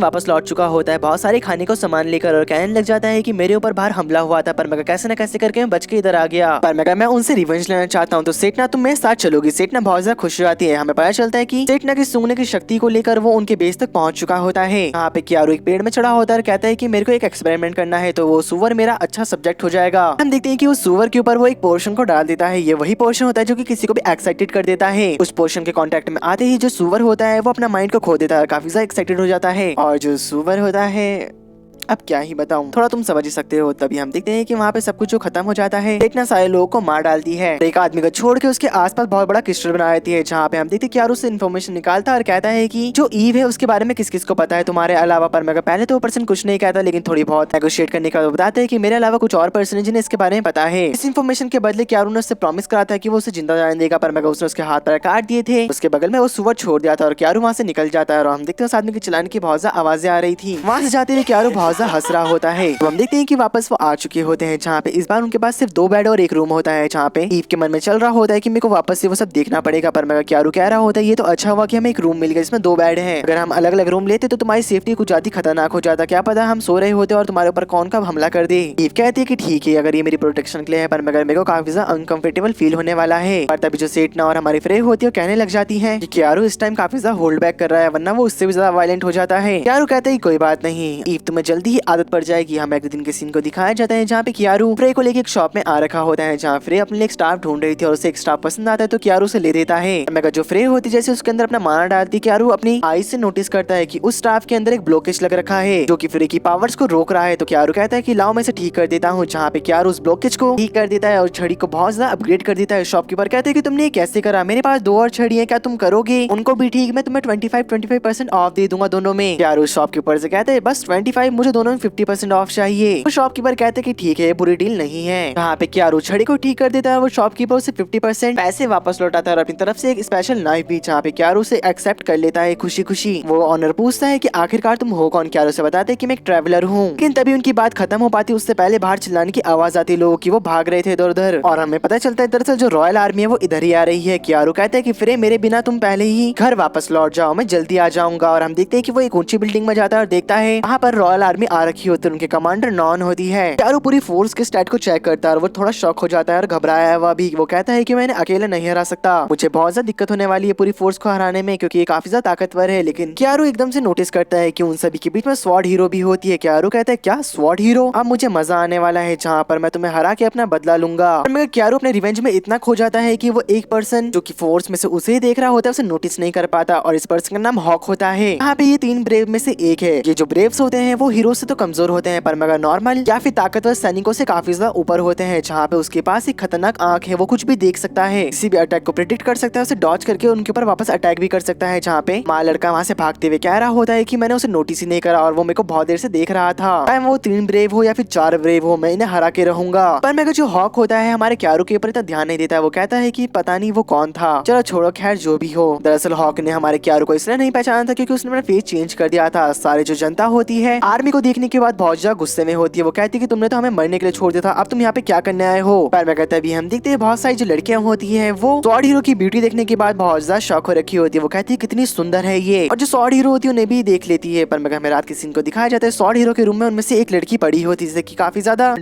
Speaker 1: वापस लौट चुका होता है बहुत सारे खाने को सामान लेकर, और कहने लग जाता है कि मेरे ऊपर बाहर हमला हुआ था पर मैं कैसे न कैसे करके मैं बच के इधर आ गया, पर मैं उनसे रिवेंज लेना चाहता हूँ। तो सेठना तुम मेरे साथ चलोगी? सेठना बहुत ज्यादा खुश हो जाती है। हमें पता चलता है कि सेठना की सूंघने की शक्ति को लेकर वो उनके बेस तक पहुंच चुका होता है। यहाँ पे क्यारू एक पेड़ में चढ़ा होता है और कहता है कि मेरे को एक एक्सपेरिमेंट करना है, तो वो सुअर मेरा अच्छा सब्जेक्ट हो जाएगा। हम देखते हैं कि उस सुअर के ऊपर वो एक पोर्शन को डाल देता है। ये वही पोर्शन होता है जो कि किसी को भी एक्साइटेड कर देता है। उस पोर्शन के कांटेक्ट में आते ही जो सुअर होता है वो अपना माइंड को खो देता है, काफी ज्यादा एक्साइटेड हो जाता है। और जो सुअर होता है, अब क्या ही बताऊं, थोड़ा तुम समझ ही सकते हो। तभी हम देखते हैं कि वहाँ पे सब कुछ जो खत्म हो जाता है, इतना सारे लोगों को मार डालती है। एक आदमी को छोड़ के उसके आसपास बहुत बड़ा क्रिस्टल बना देती है, जहाँ पे हम देखते हैं कि यार उससे इन्फॉर्मेशन निकालता है और कहता है कि जो ईव है उसके बारे में किस किस को पता है तुम्हारे अलावा। पर मैं पहले तो वो पर्सन कुछ नहीं कहता, लेकिन थोड़ी बहुत नेगोशिएट करने का बताते हैं कि मेरे अलावा कुछ और पर्सन है जिन्हें इसके बारे में पता है। इस इन्फॉर्मेशन के बदले क्यारू ने उससे प्रॉमिस करा था कि वो उसे जिंदा जाने देगा, पर मैं उसने उसके हाथ पर काट दिए थे। उसके बगल में वो सुअर छोड़ दिया था और क्यारू वहाँ से निकल जाता है। और हम देखते हैं उस आदमी के चलाने की बहुत ज्यादा आवाजें आ रही थी। वहाँ से जाते हुए क्यारू बहुत ज्यादा हंस रहा होता है। तो हम देखते हैं कि वापस वो आ चुके होते हैं, जहाँ पे इस बार उनके पास सिर्फ 2 बेड और 1 रूम होता है। जहाँ पे ईव के मन में चल रहा होता है कि मेरे को वापस से वो सब देखना पड़ेगा, पर मैं क्यारू कह रहा होता है ये तो अच्छा हुआ कि हमें एक रूम मिल गया जिसमें 2 बेड हैं। अगर हम अलग अलग रूम लेते तो तुम्हारी सेफ्टी कुछ ज्यादा खतरनाक हो जाता, क्या पता हम सो रहे होते और तुम्हारे ऊपर कौन कब हमला कर दे। ईव कहती है कि ठीक है अगर ये मेरी प्रोटेक्शन के लिए है, पर मगर मेरे को काफी ज्यादा अनकंफर्टेबल फील होने वाला है। पर तभी जो सेठना और हमारी फ्रे होती है कहने लग जाती है कि क्यारू इस टाइम काफी ज्यादा होल्ड बैक कर रहा है, वरना वो उससे भी ज्यादा वायलेंट हो जाता है। क्यारू कहता है कोई बात नहीं ईव, तुम्हें जल्दी ही आदत पड़ जाएगी। हम एक दिन के सीन को दिखाया जाता है जहाँ पे क्यारू फ्रे को लेके एक शॉप में आ रखा होता है, जहाँ फ्रे अपने लिए एक स्टाफ ढूंढ रही थी और उसे एक स्टाफ पसंद आता है तो क्यारू से ले देता है। मगर जो फ्रे होती जैसे उसके अंदर अपना माना डालती, क्यारू अपनी आई से नोटिस करता है कि उस स्टाफ के अंदर एक ब्लॉकेज लग रखा है जो कि फ्रे की पावर्स को रोक रहा है। तो क्यारू कहता है कि लाओ मैं इसे ठीक कर देता हूँ, जहाँ पे क्यारू उस ब्लॉकेज को ठीक कर देता है और छड़ी को बहुत ज्यादा अपग्रेड कर देता है। शॉपकीपर कहते हैं कि तुमने ये कैसे करा, मेरे पास 2 और छड़ी है, क्या तुम करोगे? उनको भी ठीक, मैं तुम्हें 25% ऑफ दे दूंगा दोनों में। क्यारू शॉपकीपर से कहते हैं बस 25, मुझे दोनों में 50% ऑफ चाहिए। तो शॉपकीपर कहते हैं कि ठीक है ये बुरी डील नहीं है। यहाँ पे क्यारू छड़ी को ठीक कर देता है, वो शॉपकीपर उसे 50% पैसे वापस लौटाता है और अपनी तरफ से एक स्पेशल नाइफ भी, जहाँ पे क्यारू से एक्सेप्ट कर लेता है खुशी खुशी। वो ऑनर पूछता है कि आखिरकार तुम हो कौन? क्यारू से बताते हैं कि मैं एक ट्रैवलर हूँ। लेकिन तभी उनकी बात खत्म हो पाती उससे पहले बाहर चिल्लाने की आवाज आती लोगों की, वो भाग रहे थे इधर उधर और हमें पता चलता है दरअसल जो रॉयल आर्मी है वो इधर ही आ रही है। क्यारू कहता है कि फ्रे मेरे बिना तुम पहले ही घर वापस लौट जाओ, मैं जल्दी आ जाऊंगा। और हम देखते हैं कि वो एक ऊंची बिल्डिंग में जाता है और देखता है वहाँ पर रॉयल आर्मी आ रखी होती है, उनके कमांडर नॉन होती है। क्यारू पूरी फोर्स के स्टैट को चेक करता है और वो थोड़ा शॉक हो जाता है और घबराया है वह भी। वो कहता है कि मैंने अकेले नहीं हरा सकता, मुझे बहुत ज्यादा दिक्कत होने वाली है पूरी फोर्स को हराने में, क्योंकि ये काफी ज्यादा ताकतवर है। लेकिन क्यारू एकदम से नोटिस करता है कि उन सभी के बीच में स्वॉर्ड हीरो भी होती है। क्यारू कहता है क्या स्वॉर्ड हीरो? अब मुझे मजा आने वाला है, जहाँ पर मैं तुम्हें हरा के अपना बदला लूंगा। मगर क्यारू अपने रिवेंज में इतना खो जाता है कि वो एक पर्सन जो कि फोर्स में से उसे देख रहा होता है उसे नोटिस नहीं कर पाता, और इस पर्सन का नाम हॉक होता है। यहाँ पे ये 3 ब्रेव में से एक है। ये जो ब्रेव्स होते हैं वो हीरो से तो कमजोर होते हैं, पर मगर नॉर्मल या फिर ताकतवर सैनिकों से काफी ज्यादा ऊपर होते हैं। जहाँ पे उसके पास एक खतरनाक आंख है, वो कुछ भी देख सकता है, किसी भी अटैक को प्रेडिक्ट कर सकता है, उसे डॉज करके उनके ऊपर वापस अटैक भी कर सकता है। जहाँ पे माँ लड़का वहाँ से भागते हुए कह रहा होता है कि मैंने उसे नोटिस ही नहीं करा और वो मेरे को बहुत देर से देख रहा था, चाहे वो 3 ब्रेव हो या फिर 4 ब्रेव हो, मैं इन्हें हरा के रहूंगा। पर मगर जो हॉक होता है हमारे क्यारू के ऊपर इतना ध्यान नहीं देता है, वो कहता है कि पता नहीं वो कौन था, चलो छोड़ो खैर जो भी हो। दरअसल हॉक ने हमारे क्यारू को इसलिए नहीं पहचाना था क्योंकि उसने अपना फेस चेंज कर दिया था। सारे जो जनता होती है आर्मी को देखने के बाद बहुत ज्यादा गुस्से में होती है, वो कहती है कि तुमने तो हमें मरने के लिए छोड़ दिया था, अब तुम यहाँ पे क्या करने आए हो? पर मैं कहता भी हम देखते हैं बहुत सारी जो लड़कियां होती है वो स्वॉर्ड हीरो की ब्यूटी देखने के बाद बहुत ज्यादा शौक हो रखी होती है, वो कहती है कितनी सुंदर है ये, और जो स्वॉर्ड हीरो होती है उन्हें भी देख लेती है। पर मगर हमें रात के सीन को दिखाया जाता है, स्वॉर्ड हीरो के रूम में उनमें से एक लड़की पड़ी होती है जिसे की काफी ज्यादा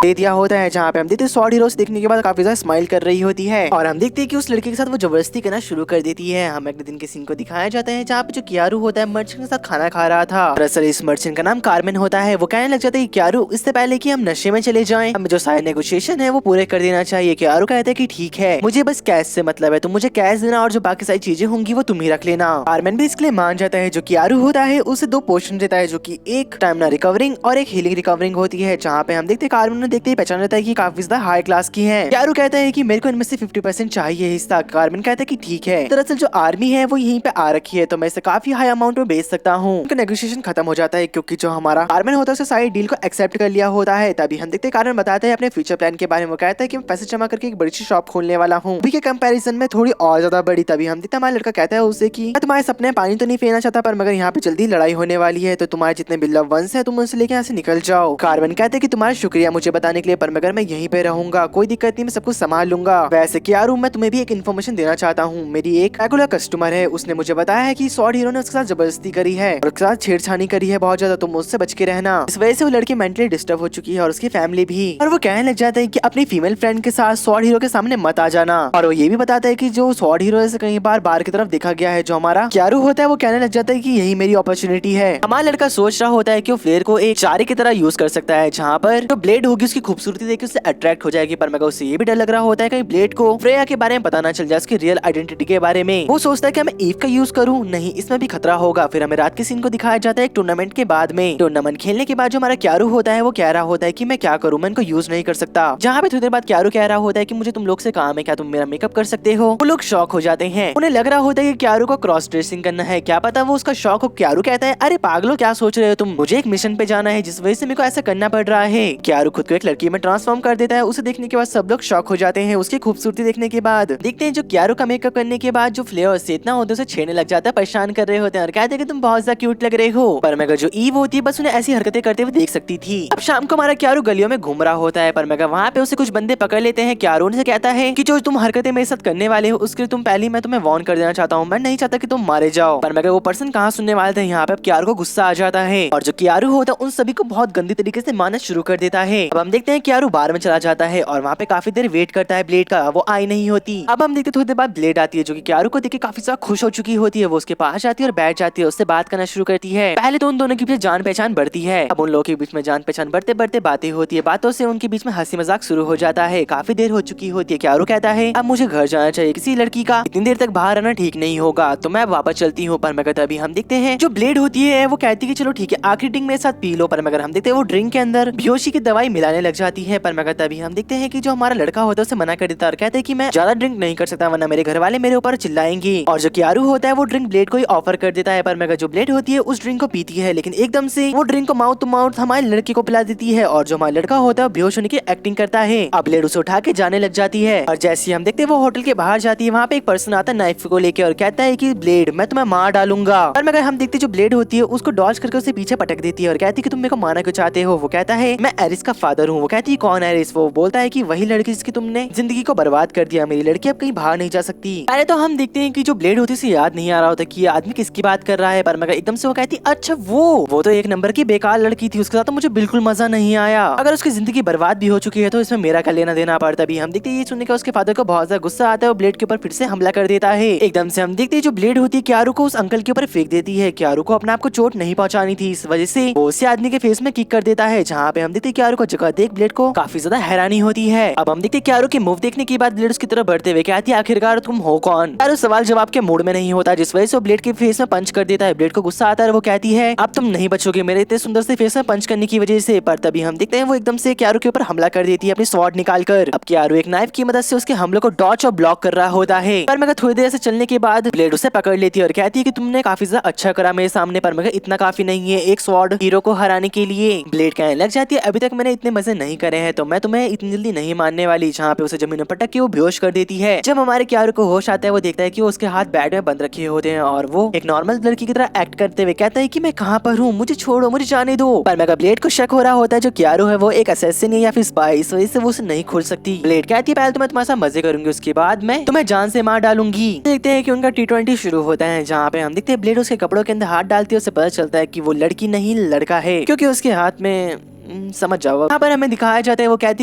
Speaker 1: दे दिया होता है, जहाँ पे हम देखते हैं स्वॉर्ड हीरोज देखने के बाद काफी ज्यादा स्माइल कर रही होती है और हम देखते हैं कि उस लड़के के साथ वो जबरदस्ती करना शुरू कर देती है। हमें अगले दिन के सीन को दिखाया जाता है जहाँ पे जो क्यारू होता है मर्चेंट के साथ खाना खा रहा था। दरअसल इस मर्चेंट का नाम कार्मेन होता है। वो कहने लग जाता है क्यारू इससे पहले कि हम नशे में चले जाएं हमें जो सारे नेगोशिएशन है वो पूरे कर देना चाहिए। क्यारू कहता है कि ठीक है, मुझे बस कैश से मतलब है, तुम मुझे कैश देना और जो बाकी सारी चीजें होंगी वो तुम ही रख लेना। कार्मेन भी इसके लिए मान जाता है। जो क्यारू होता है उसे 2 पोर्शन देता है, जो कि एक टाइमना रिकवरिंग और एक हीलिंग रिकवरिंग होती है, जहाँ पे हम देखते हैं कार्मेन ने देखते ही पहचान जाता है कि काफी ज्यादा हाई क्लास की है। क्यारू कहता है कि मेरे को इनमें से 50% चाहिए हिस्सा। कार्मेन कहता है कि ठीक है, दरअसल जो आर्मी है वो यहीं पे आ रखी है तो मैं इसे काफी हाई अमाउंट में बेच सकता हूँ। उनका नेगोशिएशन खत्म हो जाता है क्योंकि जो हमारा कार्मेन होता है उसे सारी डील को एक्सेप्ट कर लिया होता है। तभी हम देखते हैं कार्मेन बताते हैं अपने फ्यूचर प्लान के बारे में। कहता है कि मैं पैसे जमा करके एक बड़ी सी शॉप खोलने वाला हूँ, अभी के कंपैरिजन में थोड़ी और ज्यादा बड़ी। तभी हम देखते हैं हमारा लड़का कहता है उसे कि मैं तुम्हारे सपने पानी तो नहीं फेरना चाहता, पर मगर यहाँ पे जल्दी लड़ाई होने वाली है तो तुम्हारे जितने भी लव वंस है तुम उनसे लेके यहाँ से निकल जाओ। कार्मेन कहते हैं कि तुम्हारा शुक्रिया मुझे बताने के लिए, पर मगर मैं यहीं पे रहूंगा, कोई दिक्कत नहीं, मैं सब कुछ संभाल लूंगा। वैसे क्यारू, मैं तुम्हें भी एक इन्फॉर्मेशन देना चाहता हूँ। मेरी एक रेगुलर कस्टमर है, उसने मुझे बताया है कि स्वॉर्ड हीरो ने उसके साथ जबरदस्ती करी है और उसके साथ छेड़छानी करी है बहुत ज्यादा, तुम उससे बच के रहना। इस वजह से वो लड़की मेंटली डिस्टर्ब हो चुकी है और उसकी फैमिली भी। और वो कहने लग जाता है कि अपनी फीमेल फ्रेंड के साथ स्वॉर्ड हीरो के सामने मत आ जाना। और वो ये भी बताता है कि जो स्वॉर्ड हीरो से कई बार की तरफ देखा गया है, जो हमारा क्यारू होता है, वो कहने लग जाता है कि यही मेरी अपॉर्चुनिटी है। हमारा लड़का सोच रहा होता है कि वो फ्लेयर को एक चारे की तरह यूज कर सकता है, जहाँ पर जो ब्लेड होगी उसकी खूबसूरती देख के उससे अट्रैक्ट हो जाएगी। पर मगर उससे ये भी डर लग रहा होता है कहीं ब्लेड को फ्रेया के बारे में पता ना चल जाए, उसकी रियल आइडेंटिटी के बारे में। वो सोचता है कि मैं ईव का यूज करूँ, नहीं इसमें भी खतरा होगा। फिर हमें रात के सीन को दिखाया जाता है एक टूर्नामेंट के बाद में। टूर्नामेंट खेलने के बाद जो हमारा क्यारू होता है वो कह रहा होता है कि मैं क्या करूँ, मैं इनको यूज नहीं कर सकता। जहाँ पे थोड़ी देर बाद क्यारू कह रहा होता है कि मुझे तुम लोग से काम है, क्या तुम मेरा मेकअप कर सकते हो। वो लोग शौक हो जाते हैं, उन्हें लग रहा होता है कि क्यारू को क्रॉस ड्रेसिंग करना है, क्या पता वो उसका शौक हो। क्यारू कहता है अरे पागलो क्या सोच रहे हो तुम, मुझे एक मिशन पे जाना है जिस वजह से मेरे को ऐसा करना पड़ रहा है। क्यारू खुद को एक लड़की में ट्रांसफॉर्म कर देता है। उसे देखने के बाद सब लोग शॉक हो जाते हैं उसकी खूबसूरती देखने के बाद। देखते हैं जो क्यारू का मेकअप करने के बाद जो फ्लेयर और चेतना होते हैं उसे छेड़ने लग जाता है, परेशान कर रहे होते हैं और कहते हैं कि तुम बहुत ज्यादा क्यूट लग रहे हो। पर मगर जो ईव होती है बस उन्हें ऐसी हरकतें करते हुए देख सकती थी। अब शाम को हमारा क्यारू गलियों में घूम रहा होता है, पर मगर वहाँ पे उसे कुछ बंदे पकड़ लेते हैं। क्यारू उनसे कहता है कि जो तुम हरकतें मेरे साथ करने वाले हो उसके तुम पहले मैं तुम्हें वार्न कर देना चाहता हूँ, मैं नहीं चाहता कि तुम मारे जाओ। पर मगर वो पर्सन कहाँ सुनने वाले थे, यहाँ पे क्यारू को गुस्सा आ जाता है और जो क्यारू होता है उन सभी को बहुत गंदी तरीके से मारना शुरू कर देता है। अब हम देखते हैं क्यारू बार में चला जाता है और वहाँ पे काफी देर वेट करता है ब्लेड का, वो आई नहीं होती। अब हम देखते थोड़ी देर बाद ब्लेड आती है जो कि क्यारू को देख के काफी ज्यादा खुश हो चुकी होती है। वो उसके पास जाती है और बैठ जाती है, उससे बात करना शुरू करती है। पहले तो उन दोनों के बीच जान पहचान बढ़ती है। अब उन लोगों के बीच में जान पहचान बढ़ते बढ़ते बातें होती है, बातों से उनके बीच में हंसी मजाक शुरू हो जाता है। काफी देर हो चुकी होती है। क्यारू कहता है अब मुझे घर जाना चाहिए, किसी लड़की का इतनी देर तक बाहर रहना ठीक नहीं होगा, तो मैं वापस चलती हूँ। पर मगर अभी हम देखते हैं जो ब्लेड होती है वो कहती है चलो ठीक है आखिरी ड्रिंक मेरे साथ पी लो। पर मगर हम देखते हैं वो ड्रिंक के अंदर बेहोशी की दवाई मिलाने लग जाती है। पर मगर तभी हम देखते हैं कि जो हमारा लड़का होता है उसे मना कर देता है और कहते हैं कि मैं ज्यादा ड्रिंक नहीं कर सकता वरना मेरे घर वाले मेरे ऊपर चिल्लाएंगे। और जो क्यारू होता है वो ड्रिंक ब्लेड को ही ऑफर कर देता है। पर मगर जो ब्लेड होती है उस ड्रिंक को पीती है, लेकिन एकदम से वो ड्रिंक को माउथ टू माउथ हमारे लड़के को पिला देती है और जो हमारा लड़का होता है बेहोश होने की एक्टिंग करता है। अब ब्लेड उसे उठा के जाने लग जाती है और जैसे हम देखते हैं वो होटल के बाहर जाती है, वहाँ पे एक पर्सन आता है नाइफ को लेके और कहता है कि ब्लेड मैं तुम्हें मार डालूंगा। पर मगर हम देखते जो ब्लेड होती है उसको डॉज करके उसे पीछे पटक देती है और कहती है कि तुम मेरे को मारना क्यों चाहते हो। वो कहता है मैं एरिस का फादर हूँ। वो कहती है कौन एरिस। वो बोलता है कि वही लड़की जिसकी तुमने जिंदगी को बर्बाद कर दिया, मेरी लड़की अब कहीं बाहर नहीं जा सकती। पहले तो हम देखते हैं कि जो ब्लेड होती है उसे याद नहीं आ रहा होता कि ये आदमी किसकी बात कर रहा है। पर मगर एकदम से वो कहती है अच्छा वो तो एक नंबर की बेकार लड़की थी, उसके साथ तो मुझे बिल्कुल मजा नहीं आया, अगर उसकी जिंदगी बर्बाद भी हो चुकी है तो इसमें मेरा क्या लेना देना। पर तभी हम देखते हैं ये सुनने का उसके फादर को बहुत ज्यादा गुस्सा आता है और ब्लेड के ऊपर फिर से हमला कर देता है। एकदम से हम देखते हैं जो ब्लेड होती है क्यारू को उस अंकल के ऊपर फेंक देती है। क्यारू को अपने आप को चोट नहीं पहुंचानी थी, इस वजह से वो उसी आदमी के फेस में किक कर देता है, जहाँ पे हम देखते हैं क्यारू को जगह देख ब्लेड को काफी ज्यादा हैरानी होती है। अब हम देखते हैं क्यारू के मूव देखने के बाद ब्लेड उसकी तरफ बढ़ते हुए कहती है आखिरकार तुम हो कौन। क्यारू सवाल जवाब के मूड में नहीं होता, जिस वजह से वो ब्लेड के फेस में पंच कर देता है। ब्लेड को गुस्सा आता है, वो कहती है अब तुम नहीं बचोगे मेरे इतने सुंदर से फेस में पंच करने की वजह से। पर तभी हम देखते हैं वो एकदम से क्यारू के ऊपर हमला कर देती है अपनी स्वॉर्ड निकालकर। अब क्यारू एक नाइफ की मदद से उसके हमले को डॉच और ब्लॉक कर रहा होता है। पर मगर थोड़ी देर से चलने के बाद ब्लेड उसे पकड़ लेती है और कहती है कि तुमने काफी ज्यादा अच्छा करा मेरे सामने, पर मगर इतना काफी नहीं है एक स्वॉर्ड हीरो को हराने के लिए। ब्लेड कहने लग जाती है अभी तक मैंने इतने मजे नहीं करे हैं तो मैं तुम्हें इतनी जल्दी नहीं मानने वाली, जहाँ पे उसे जमीन में पटक के वो बेहोश कर देती है। जब हमारे क्यारू को होश आता है वो देखता है कि वो उसके हाथ बैट में बंद रखे होते हैं और वो एक नॉर्मल लड़की की तरह एक्ट करते हुए कहता है कि मैं कहाँ पर हूँ, मुझे छोड़ो, मुझे जाने दो। पर मगर ब्लेड को शक हो रहा होता है जो क्यारू है वो एक असैसिन है या फिर स्पाई, इस वजह से वो उसे नहीं खोल सकती। ब्लेड कहती है पहले तो मैं तुम्हारे साथ मजे करूंगी, उसके बाद मैं तुम्हें जान से मार डालूंगी। देखते हैं कि उनका T20 शुरू होता है, जहाँ पे हम देखते हैं ब्लेड उसके कपड़ों के अंदर हाथ डालती है, उसे पता चलता है कि वो लड़की नहीं लड़का है, क्योंकि उसके हाथ में समझ जाओ। यहाँ पर हमें दिखाया जाता है वो कहती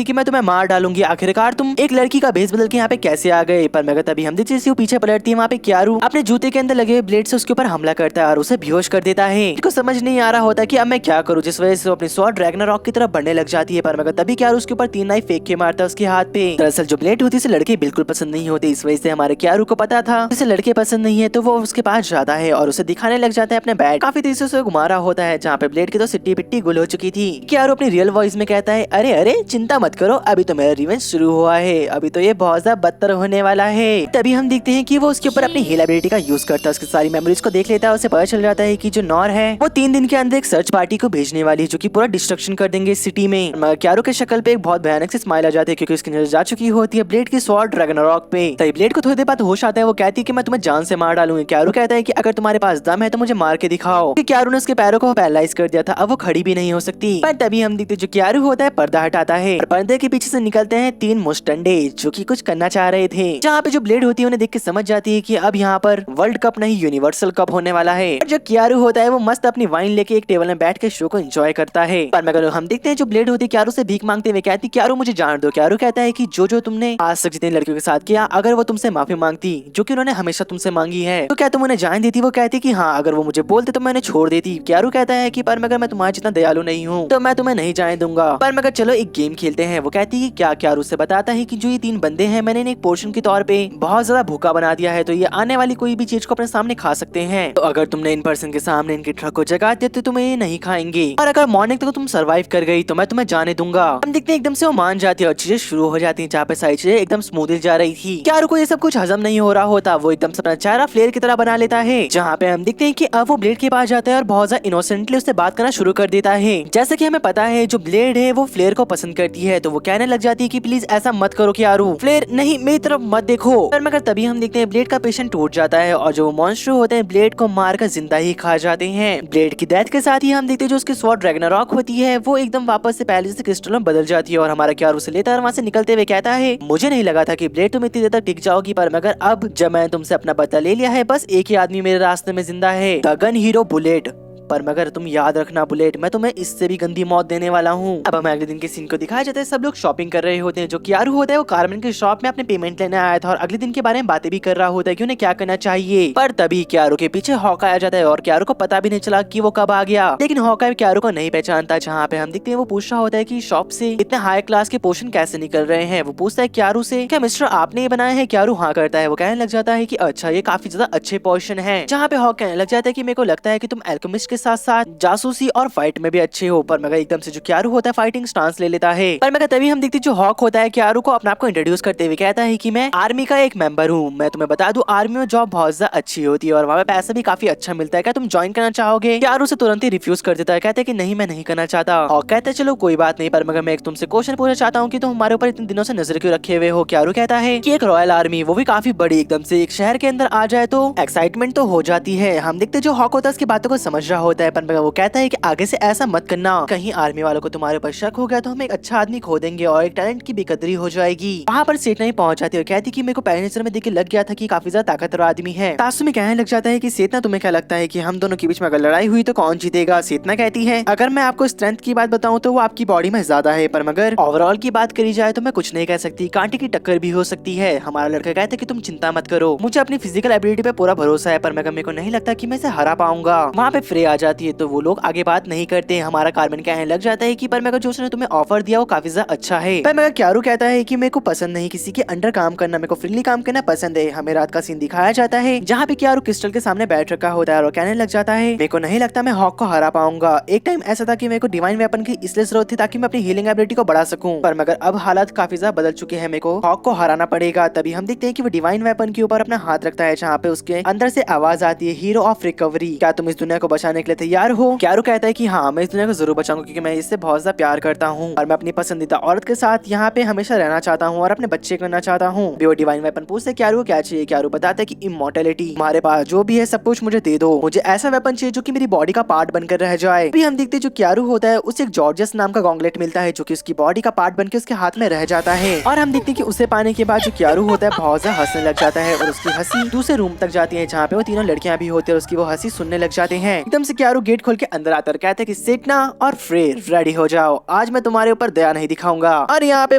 Speaker 1: है कि मैं तुम्हें मार डालूंगी, आखिरकार तुम एक लड़की का भेस बदल के यहाँ पे कैसे आ गए। पर मगर तभी हम जैसे वो पीछे पलटती है, वहाँ पे क्यारू अपने जूते के अंदर लगे ब्लेड से उसके ऊपर हमला करता है और उसे बेहोश कर देता है। उसको समझ नहीं आ रहा होता कि अब मैं क्या करूँ, जिस वजह से वो अपनी स्वॉर्ड रैग्नारॉक की तरफ बढ़ने लग जाती है। पर मगर तभी क्यारू उसके ऊपर 3 नाइफ फेंक के मारता है उसके हाथ पे। दरअसल जो ब्लेड होती है लड़के बिल्कुल पसंद नहीं होते, इस वजह से हमारे क्यारू को पता था जैसे लड़के पसंद नहीं है तो वो उसके पास जाता है और उसे दिखाने लग जाता है अपने बैट। काफी तेजी से उसे घुमा रहा होता है, जहाँ पे ब्लेड की तो सिट्टी पिट्टी गुल हो चुकी थी। क्यारू अपनी रियल वॉइस में कहता है अरे अरे चिंता मत करो, अभी तो मेरा रिवेंज शुरू हुआ है, अभी तो ये बहुत ज्यादा बदतर होने वाला है। तभी हम देखते हैं कि वो उसके ऊपर अपनी हील एबिलिटी का यूज करता है, उसकी सारी मेमोरीज को देख लेता है। उसे पता चल जाता है कि जो नॉर है वो 3 दिन के अंदर एक सर्च पार्टी को भेजने वाली है जो कि पूरा डिस्ट्रक्शन कर देंगे इस सिटी में। मगर क्यारू के शक्ल पे एक बहुत भयानक से स्माइल आ जाती है, क्योंकि उसकी नजर जा चुकी होती है ब्लेड की स्वॉर्ड रैग्नारॉक पे। तभी ब्लेड को थोड़ी देर बाद होश आता है, वो कहती है कि मैं तुम्हें जान से मार डालूंगी। क्यारू कहता है कि अगर तुम्हारे पास दम है तो मुझे मार के दिखाओ। क्यारू ने उसके पैरों को पैरालाइज कर दिया था, अब वो खड़ी भी नहीं हो सकती। पर तभी हम देखते जो क्यारू होता है पर्दा हटाता है और पर्दे के पीछे से निकलते हैं 3 मुस्टंडे जो कि कुछ करना चाह रहे थे। जहाँ पे जो ब्लेड होती है उन्हें देख के समझ जाती है कि अब यहाँ पर वर्ल्ड कप नहीं यूनिवर्सल कप होने वाला है। जो क्यारू होता है वो मस्त अपनी वाइन लेके एक टेबल में बैठ के शो को एंजॉय करता है। पर मगर हम देखते हैं जो ब्लेड होती है क्यारू से भीख मांगते हुए कहती क्यारू मुझे जान दो। क्यारू कहता है कि जो तुमने आज तक जितने लड़कियों के साथ किया अगर वो तुमसे माफी मांगती जो कि उन्होंने हमेशा तुमसे मांगी है तो क्या तुम उन्हें जान देती। वो कहती कि हाँ अगर वो मुझे बोलते तो मैं उन्हें छोड़ देती। क्यारू कहता है कि पर मगर मैं तुम्हारा जितना दयालु नहीं हूँ तो मैं तुम्हें नहीं जाने दूंगा। पर मगर चलो एक गेम खेलते हैं। वो कहती है क्या क्यारू से बताता है कि जो ये 3 बंदे हैं मैंने इन्हें एक पोर्शन के तौर पे बहुत ज्यादा भूखा बना दिया है तो ये आने वाली कोई भी चीज को अपने सामने खा सकते हैं। तो अगर तुमने इन पर्सन के सामने इनके ट्रक को जगा दिया तो तुम्हें ये नहीं खाएंगे और अगर मॉर्निंग तक तुम सर्वाइव कर गई तो मैं तुम्हें जाने दूंगा। हम देखते हैं एकदम से वो मान जाती है और चीजें शुरू हो जाती है जहाँ पे सारी चीजें एकदम स्मूथली जा रही थी। क्यारू को ये सब कुछ हजम नहीं हो रहा होता। वो एकदम से अपना चेहरा फ्लेयर की तरह बना लेता है जहाँ पे हम देखते हैं कि अब वो ब्लेड के पास जाता है और बहुत ज्यादा इनोसेंटली उससे बात करना शुरू कर देता है। जैसे कि हमें पता है जो ब्लेड है वो फ्लेयर को पसंद करती है तो वो कहने लग जाती है कि प्लीज ऐसा मत करो क्यारू। फ्लेयर नहीं मेरी तरफ मत देखो। पर मगर तभी हम देखते हैं ब्लेड का पेशेंट टूट जाता है और जो मॉन्स्टर होते हैं ब्लेड को मारकर जिंदा ही खा जाते हैं। ब्लेड की डेथ के साथ ही हम देखते हैं जो उसकी स्वॉर्ड रैग्नारॉक होती है वो एकदम वापस से पहले से क्रिस्टल में बदल जाती है और हमारा क्यारू से लेता है वहां से निकलते हुए कहता है मुझे नहीं लगा था कि ब्लेड तुम इतनी देर तक टिक जाओगी पर मगर अब जब मैंने तुमसे अपना बदला ले लिया है बस एक ही आदमी मेरे रास्ते में जिंदा है द गन हीरो बुलेट। पर मगर तुम याद रखना बुलेट मैं तुम्हें इससे भी गंदी मौत देने वाला हूँ। अब हमें अगले दिन के सीन को दिखाया जाता है। सब लोग शॉपिंग कर रहे होते हैं। जो क्यारू होता है वो कारमेन की शॉप में अपने पेमेंट लेने आया था और अगले दिन के बारे में बातें भी कर रहा होता है कि उन्हें क्या करना चाहिए। पर तभी क्यारू के पीछे हॉकाई आ जाता है और क्यारू को पता भी नहीं चला कि वो कब आ गया। लेकिन हॉकाई क्यारू को नहीं पहचानता। जहाँ पे हम देखते हैं वो पूछ रहा होता है कि शॉप से इतने हाई क्लास के पोर्शन कैसे निकल रहे हैं। वो पूछता है क्यारू से क्या मिस्टर आपने ये बनाया है। क्यारू हाँ करता है। वो कहने लग जाता है कि अच्छा ये काफी ज्यादा अच्छे पोर्शन है। जहाँ पे हॉक कहने लग जाता है कि मेरे को लगता है कि तुम एल्केमिस्ट के साथ साथ जासूसी और फाइट में भी अच्छे हो। पर मगर एकदम से जो क्यारू होता है फाइटिंग स्टांस ले लेता है। पर मगर तभी हम देखते जो हॉक होता है क्यारू को अपने आप को इंट्रोड्यूस करते हुए कहता है कि मैं आर्मी का एक मेंबर हूँ। मैं तुम्हें बता दूं आर्मी में जॉब बहुत ज्यादा अच्छी होती है और वहाँ पे पैसा भी काफी अच्छा मिलता है। क्या तुम ज्वाइन करना चाहोगे। क्यारू से तुरंत ही रिफ्यूज कर देता है। कहते हैं कि नहीं मैं नहीं करना चाहता। हॉक कहते हैं चलो कोई बात नहीं पर मगर मैं एक तुमसे क्वेश्चन पूछना चाहता हूँ कि तुम हमारे ऊपर इतने दिनों से नजर क्यों रखे हुए हो। क्यारू कहता है कि एक रॉयल आर्मी वो भी काफी बड़ी एकदम से एक शहर के अंदर आ जाए तो एक्साइटमेंट तो हो जाती है। हम देखते जो हॉक होता है उसकी बातों को समझ रहा होता है पर मगर वो कहता है कि आगे से ऐसा मत करना। कहीं आर्मी वालों को तुम्हारे ऊपर शक हो गया तो हम एक अच्छा आदमी खो देंगे और एक टैलेंट की बेकदरी हो जाएगी। वहाँ पर सेठ नहीं पहुंच जाती और कहती कि मेरे को पहले नजर में देख के लग गया था कि काफी ज्यादा ताकतवर आदमी है। तासु में कहने लग जाता है कि सेतना तुम्हें क्या लगता है कि हम दोनों के बीच में अगर लड़ाई हुई तो कौन जीतेगा। सेतना कहती है अगर मैं आपको स्ट्रेंथ की बात बताऊं तो वो आपकी बॉडी में ज्यादा है पर मगर ओवरऑल की बात करी जाए तो मैं कुछ नहीं कह सकती। कांटे की टक्कर भी हो सकती है। हमारा लड़का कहता है कि तुम चिंता मत करो मुझे अपनी फिजिकल एबिलिटी पे पूरा भरोसा है पर मगर मेरे को नहीं लगता कि मैं इसे हरा पाऊंगा। वहाँ पे फ्रे आ जाती है तो वो लोग आगे बात नहीं करते। हमारा कार्बन कहने लग जाता है कि पर मगर जो उसने तुम्हें ऑफर दिया वो काफी ज्यादा अच्छा है। पर मगर क्यारू कहता है कि मेरे को पसंद नहीं किसी के अंडर काम करना। मेरे को फ्रीली काम करना पसंद है। हमें रात का सीन दिखाया जाता है जहाँ पे क्यारू क्रिस्टल के सामने बैठ रखा होता है और कहने लग जाता है मेरे को नहीं लगता मैं हॉक को हरा पाऊंगा। एक टाइम ऐसा था कि मेरे को डिवाइन वेपन की इसलिए जरूरत थी ताकि मैं अपनी हीलिंग एबिलिटी को बढ़ा सकूं पर मगर अब हालात काफी ज्यादा बदल चुके हैं। मेरे को हॉक को हराना पड़ेगा। तभी हम देखते हैं कि वो डिवाइन वेपन के ऊपर अपना हाथ रखता है जहाँ पे उसके अंदर से आवाज आती है हीरो ऑफ रिकवरी। क्या तुम इस दुनिया को बचाने के लिए तैयार हो। क्यारू कहता है कि हाँ मैं इस दुनिया को जरूर बचाऊंगा क्योंकि मैं इससे बहुत ज्यादा प्यार करता हूँ और मैं अपनी पसंदीदा औरत के साथ यहाँ पे हमेशा रहना चाहता हूँ और अपने बच्चे करना चाहता हूँ। वो डिवाइन वेपन पूछते क्यारू को क्या चाहिए। क्यारू बताता है कि इमॉर्टैलिटी हमारे पास जो भी है सब कुछ मुझे दे दो। मुझे ऐसा वेपन चाहिए जो कि मेरी बॉडी का पार्ट बनकर रह जाए। अभी हम देखते जो क्यारू होता है उसे एक जॉर्जियस नाम का गॉन्गलेट मिलता है जो कि उसकी बॉडी का पार्ट बनकर उसके हाथ में रह जाता है और हम देखते हैं कि उसे पाने के बाद जो क्यारू होता है बहुत ज्यादा हंसने लग जाता है और उसकी हंसी दूसरे रूम तक जाती है जहाँ पे वो तीनों लड़कियां भी होती है और उसकी वो हंसी सुनने लग जाते हैं। एकदम से क्यारू गेट खोल के अंदर आता है कहते हैं कि सेठना और फ्रेर रेडी हो जाओ आज मैं तुम्हारे ऊपर दया नहीं दिखाऊंगा। और यहाँ पे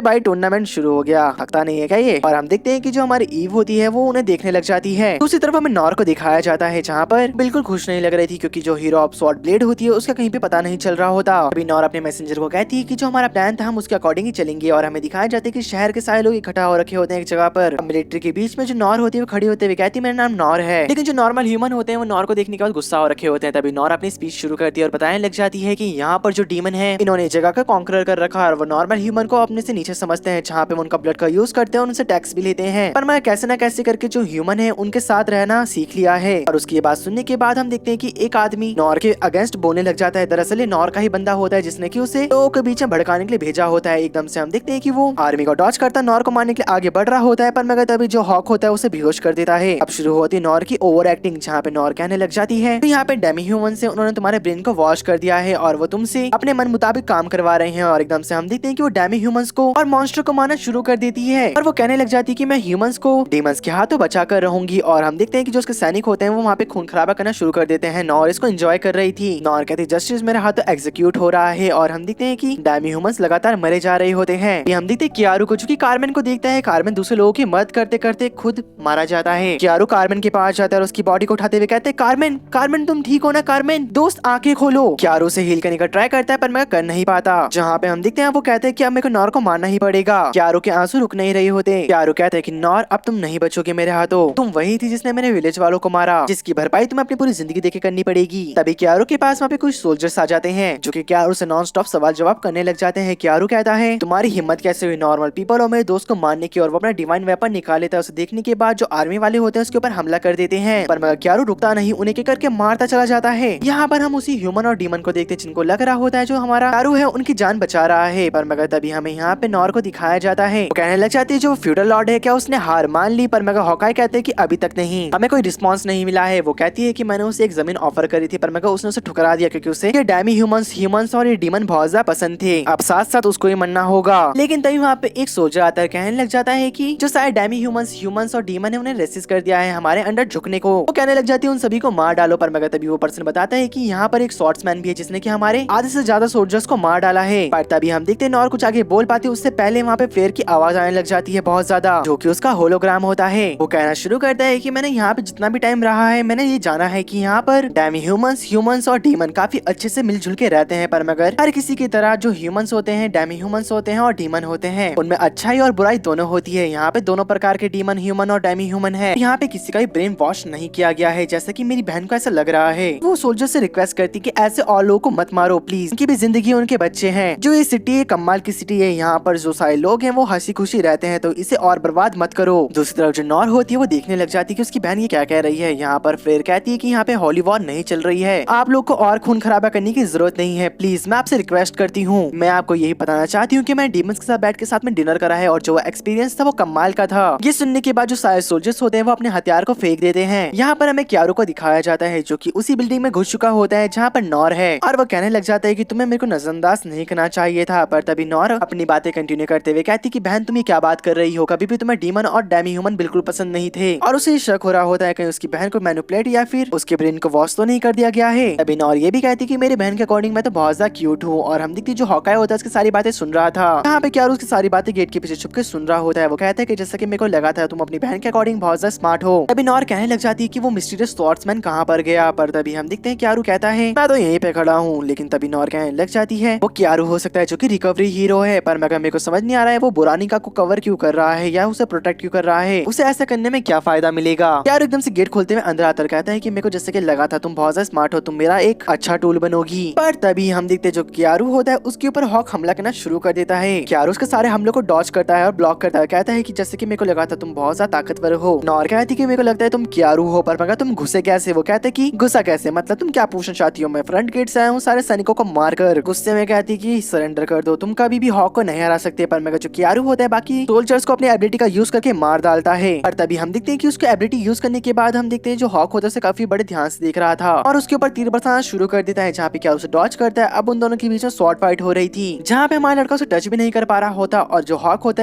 Speaker 1: भाई टूर्नामेंट शुरू हो गया। थकता नहीं है क्या ये। और हम देखते हैं कि जो हमारी ईव होती है वो उन्हें देखने लग जाती है। दूसरी तरफ हमें नॉर को दिखाया जाता है जहाँ पर बिल्कुल खुश नहीं लग रही थी क्योंकि जो हीरो ऑफ स्वॉर्ड ब्लेड होती है उसका कहीं पे पता नहीं चल रहा होता। अभी नॉर अपने मैसेंजर को कहती है कि जो हमारा प्लान था हम उसके अकॉर्डिंग ही चलेंगे और हमें दिखाया जाता है कि शहर के सारे लोग इकट्ठा हो रखे होते हैं एक जगह पर। मिलिट्री के बीच में जो नॉर होती है वो खड़ी होते हुए कहती है मेरा नाम नॉर है। लेकिन जो नॉर्मल ह्यूमन होते हैं वो नॉर को देखने के बाद गुस्सा हो रखे होते हैं। तभी नॉर अपनी स्पीच शुरू करती है और बताने लग जाती है कि यहाँ पर जो डीमन है इन्होंने जगह का कॉन्करर कर रखा है और वो नॉर्मल ह्यूमन को अपने से नीचे समझते हैं जहाँ पे उनका ब्लड का यूज करते हैं और उनसे टैक्स भी लेते हैं। पर मैं कैसे ना कैसे करके जो ह्यूमन है उनके साथ रहना सीख लिया है। और उसकी बात सुनने के बाद हम देखते हैं कि एक आदमी नॉर के अगेंस्ट बोलने लग जाता है। दरअसल ये नॉर का ही बंदा होता है जिसने कि उसे लोगों के बीच में भड़काने के लिए भेजा होता है। एकदम से हम देखते हैं कि वो आर्मी को डॉच करता नॉर को मारने के लिए आगे बढ़ रहा होता है पर मगर तभी जो हॉक होता है उसे बेहोश कर देता है। अब शुरू होती है नॉर की ओवर एक्टिंग जहाँ पे नॉर कहने लग जाती है तो यहाँ पे डेमी ह्यूमन ह्यूमन से उन्होंने तुम्हारे ब्रेन को वॉश कर दिया है और वो तुमसे अपने मन मुताबिक काम करवा रहे हैं। और एकदम से हम देखते हैं कि वो डेमी ह्यूमंस को और मॉन्स्टर को मारना शुरू कर देती है और वो कहने लग जाती है कि मैं ह्यूमंस को डेमंस के हाथों बचा कर रहूंगी। और हम देखते हैं कि जो उसके सैनिक होते हैं वो वहाँ पे खून खराबा करना शुरू कर देते हैं। नॉर इसको एंजॉय कर रही थी। नॉर कहती जस्टिस मेरे हाथों एग्जीक्यूट हो रहा है। और हम देखते हैं कि डेमी ह्यूमंस लगातार मरे जा रहे होते हैं। हम देखते हैं कियारू को, चूंकि कार्मेन को देखता है, कार्मेन दूसरे लोगों की मदद करते करते खुद मारा जाता है। कियारू कार्मेन के पास जाता है और उसकी बॉडी को उठाते हुए कहते हैं कार्मेन, कार्मेन तुम ठीक हो ना? कार्मेन दोस्त आंखें खोलो। कियारू से हील करने का ट्राई करता है पर मैं कर नहीं पाता। जहाँ पे हम देखते हैं वो कहते हैं कि अब मेरे को नॉर को मारना ही पड़ेगा। कियारू के आंसू रुक नहीं रहे होते। कियारू कहते हैं कि नॉर अब तुम नहीं बचोगे मेरे हाथों, तुम वही थी जिसने मेरे विलेज वालों को मारा, जिसकी भरपाई तुम्हें अपनी पूरी जिंदगी देके करनी पड़ेगी। तभी कियारू के पास वहाँ पे कुछ सोल्जर्स आ जाते हैं जो कि कियारू से नॉन स्टॉप सवाल जवाब करने लग जाते हैं। कियारू कहता है तुम्हारी हिम्मत कैसे हुई नॉर्मल पीपल और मेरे दोस्त को मारने की? और वो अपना डिवाइन वेपन निकाल लेता है। उसे देखने के बाद जो आर्मी वाले होते हैं उसके ऊपर हमला कर देते हैं पर मगर कियारू रुकता नहीं, उन्हें के करके मारता चला जाता है। यहाँ पर हम उसी ह्यूमन और डीमन को देखते हैं जिनको लग रहा होता है जो हमारा कियारू है उनकी जान बचा रहा है। पर मगर तभी हमें यहाँ पे नॉर को दिखाया जाता है। वो कहने लग जाती है जो फ्यूडल लॉर्ड है क्या उसने हार मान ली? पर मगर हॉकाई कहते हैं कि अभी तक नहीं, हमें कोई रिस्पांस नहीं मिला है। वो कहती है कि मैंने उसे एक जमीन ऑफर करी थी पर मगर उसने उसे ठुकरा दिया क्योंकि उसे ये डेमी ह्यूमंस और ये डीमन बहुत ज्यादा पसंद थे। अब साथ साथ उसको ही मरना होगा। लेकिन तभी वहाँ पे एक सोल्जर आता है, कहने लग जाता है कि जो सारे डेमी ह्यूमंस और डीमन है उन्हें रेसिस्ट कर दिया है हमारे अंडर झुकने को। वो कहने लग जाती है उन सभी को मार डालो। पर मगर तभी वो पर्सन बताता है कि यहाँ पर एक स्वॉर्ड्समैन भी है जिसने कि हमारे आधे से ज्यादा सोल्जर्स को मार डाला है। पर तभी हम देखते हैं नॉर कुछ आगे बोल पाती है उससे पहले वहाँ पे फ्लेयर की आवाज आने लग जाती है बहुत ज्यादा, जो कि उसका होलोग्राम होता है। वो कहना शुरू करता है कि मैंने यहाँ पे जितना भी टाइम रहा है मैंने ये जाना है कि यहाँ पर डेमी ह्यूमंस और डीमन काफी अच्छे से मिलजुल के रहते हैं। पर मगर हर किसी की तरह जो ह्यूमंस होते हैं, डेमी ह्यूमंस होते हैं और डीमन होते हैं, उनमें अच्छाई और बुराई दोनों होती है। यहाँ पे दोनों प्रकार के डीमन ह्यूमन और डेमी ह्यूमन है। यहाँ पे किसी का भी ब्रेन वॉश नहीं किया गया है जैसा कि मेरी बहन को ऐसा लग रहा है। वो सोल्जर से रिक्वेस्ट करती कि ऐसे और लोगों को मत मारो प्लीज, उनकी भी जिंदगी उनके बच्चे हैं। जो ये सिटी है कमाल की सिटी है, यहाँ पर जो सारे लोग हैं वो हंसी खुशी रहते हैं तो इसे और बर्बाद मत करो। दूसरी तरफ जो नॉर होती है वो देखने लग जाती है कि उसकी बहन ये क्या कह रही है। यहाँ पर फ्लेयर कहती है कि यहाँ पे हॉली वॉर नहीं चल रही है, आप लोग को और खून खराबा करने की जरूरत नहीं है, प्लीज मैं आपसे रिक्वेस्ट करती हूँ। मैं आपको यही बताना चाहती हूँ कि मैं डीमंस के साथ बैठ के साथ में डिनर करा है और जो एक्सपीरियंस था वो कमाल का था। ये सुनने के बाद जो सारे सोल्जर्स होते हैं वो अपने हथियार को फेंक देते हैं। यहाँ पर हमें कियारू को दिखाया जाता है जो कि उसी बिल्डिंग में घुस चुका होता है जहाँ पर नॉर है और वो कहने लग जाता है कि तुम्हें मेरे को नजरअंदाज नहीं करना चाहिए था। पर तभी नॉर अपनी बातें कंटिन्यू करते हुए कहती कि बहन तुम ये क्या बात कर रही हो, कभी भी तुम्हें डीमन और डेमी ह्यूमन बिल्कुल पसंद नहीं थे। और उसे शक हो रहा होता है कहीं उसकी बहन को मैनिपुलेट या फिर उसके ब्रेन को वॉश तो नहीं कर दिया गया है। तभी नॉर ये भी कहती कि मेरी बहन के अकॉर्डिंग मैं तो बहुत ज्यादा क्यूट हूँ। और हम देखती जो हॉकाई होता है उसकी सारी बातें सुन रहा था। यहाँ पे कियारू उसकी सारी बातें गेट के पीछे छुप के सुन रहा होता है। वो कहता है कि जैसा कि मेरे को लगा था तुम अपनी बहन के अकॉर्डिंग बहुत ज्यादा स्मार्ट हो। तभी नॉर कहने लग जाती है कि वो मिस्टीरियस स्वॉर्ड्समैन कहाँ पर गया। पर तभी हम देखते हैं कियारू कहता है मैं तो यहीं पे खड़ा हूँ। लेकिन तभी नॉर कहने लग जाती है वो कियारू हो सकता है जो कि रिकवरी हीरो है, पर मगर मेरे को समझ नहीं आ रहा है वो बुरानिका को कवर क्यों कर रहा है या उसे प्रोटेक्ट क्यों कर रहा है, उसे ऐसा करने में क्या फायदा मिलेगा। कियारू एकदम से गेट खोलते हुए अंदर आकर कहता है कि मेरे को जैसे कि लगा था तुम बहुत ज्यादा स्मार्ट हो, तुम मेरा एक अच्छा टूल बनोगी। पर तभी हम देखते जो कियारू होता है उसके ऊपर हॉक हमला करना शुरू कर देता है। कियारू उसके सारे हमलों को डॉज करता है और ब्लॉक करता है, कहता है कि जैसे कि मेरे को लगा था तुम बहुत ज्यादा ताकतवर हो। नॉर कहती कि मेरे को लगता है तुम कियारू हो, पर मगर तुम घुसे कैसे? वो कहते कि गुस्सा कैसे, मतलब तुम क्या पूछना चाहती हो? मैं फ्रंट गेट से आया हूँ सारे सैनिकों को मारकर। गुस्से में कहती कि सरेंडर कर दो, तुम कभी भी हॉक को नहीं हरा सकते। पर मगर जो कियारू होता है बाकी सोल्जर्स को अपनी एबिलिटी का यूज करके मार डालता है। पर तभी हम देखते हैं कि उसको एबिलिटी यूज करने के बाद हम देखते हैं जो हॉक होता है उसे काफी बड़े ध्यान से देख रहा था और उसके ऊपर तीर बरसाना शुरू कर देता है। जहाँ पे कियारू उसे डॉज करता है। अब उन दोनों के बीच में शॉर्ट फाइट हो रही थी जहाँ पे हमारा लड़का उसे टच भी नहीं कर पा रहा होता और जो हॉक होता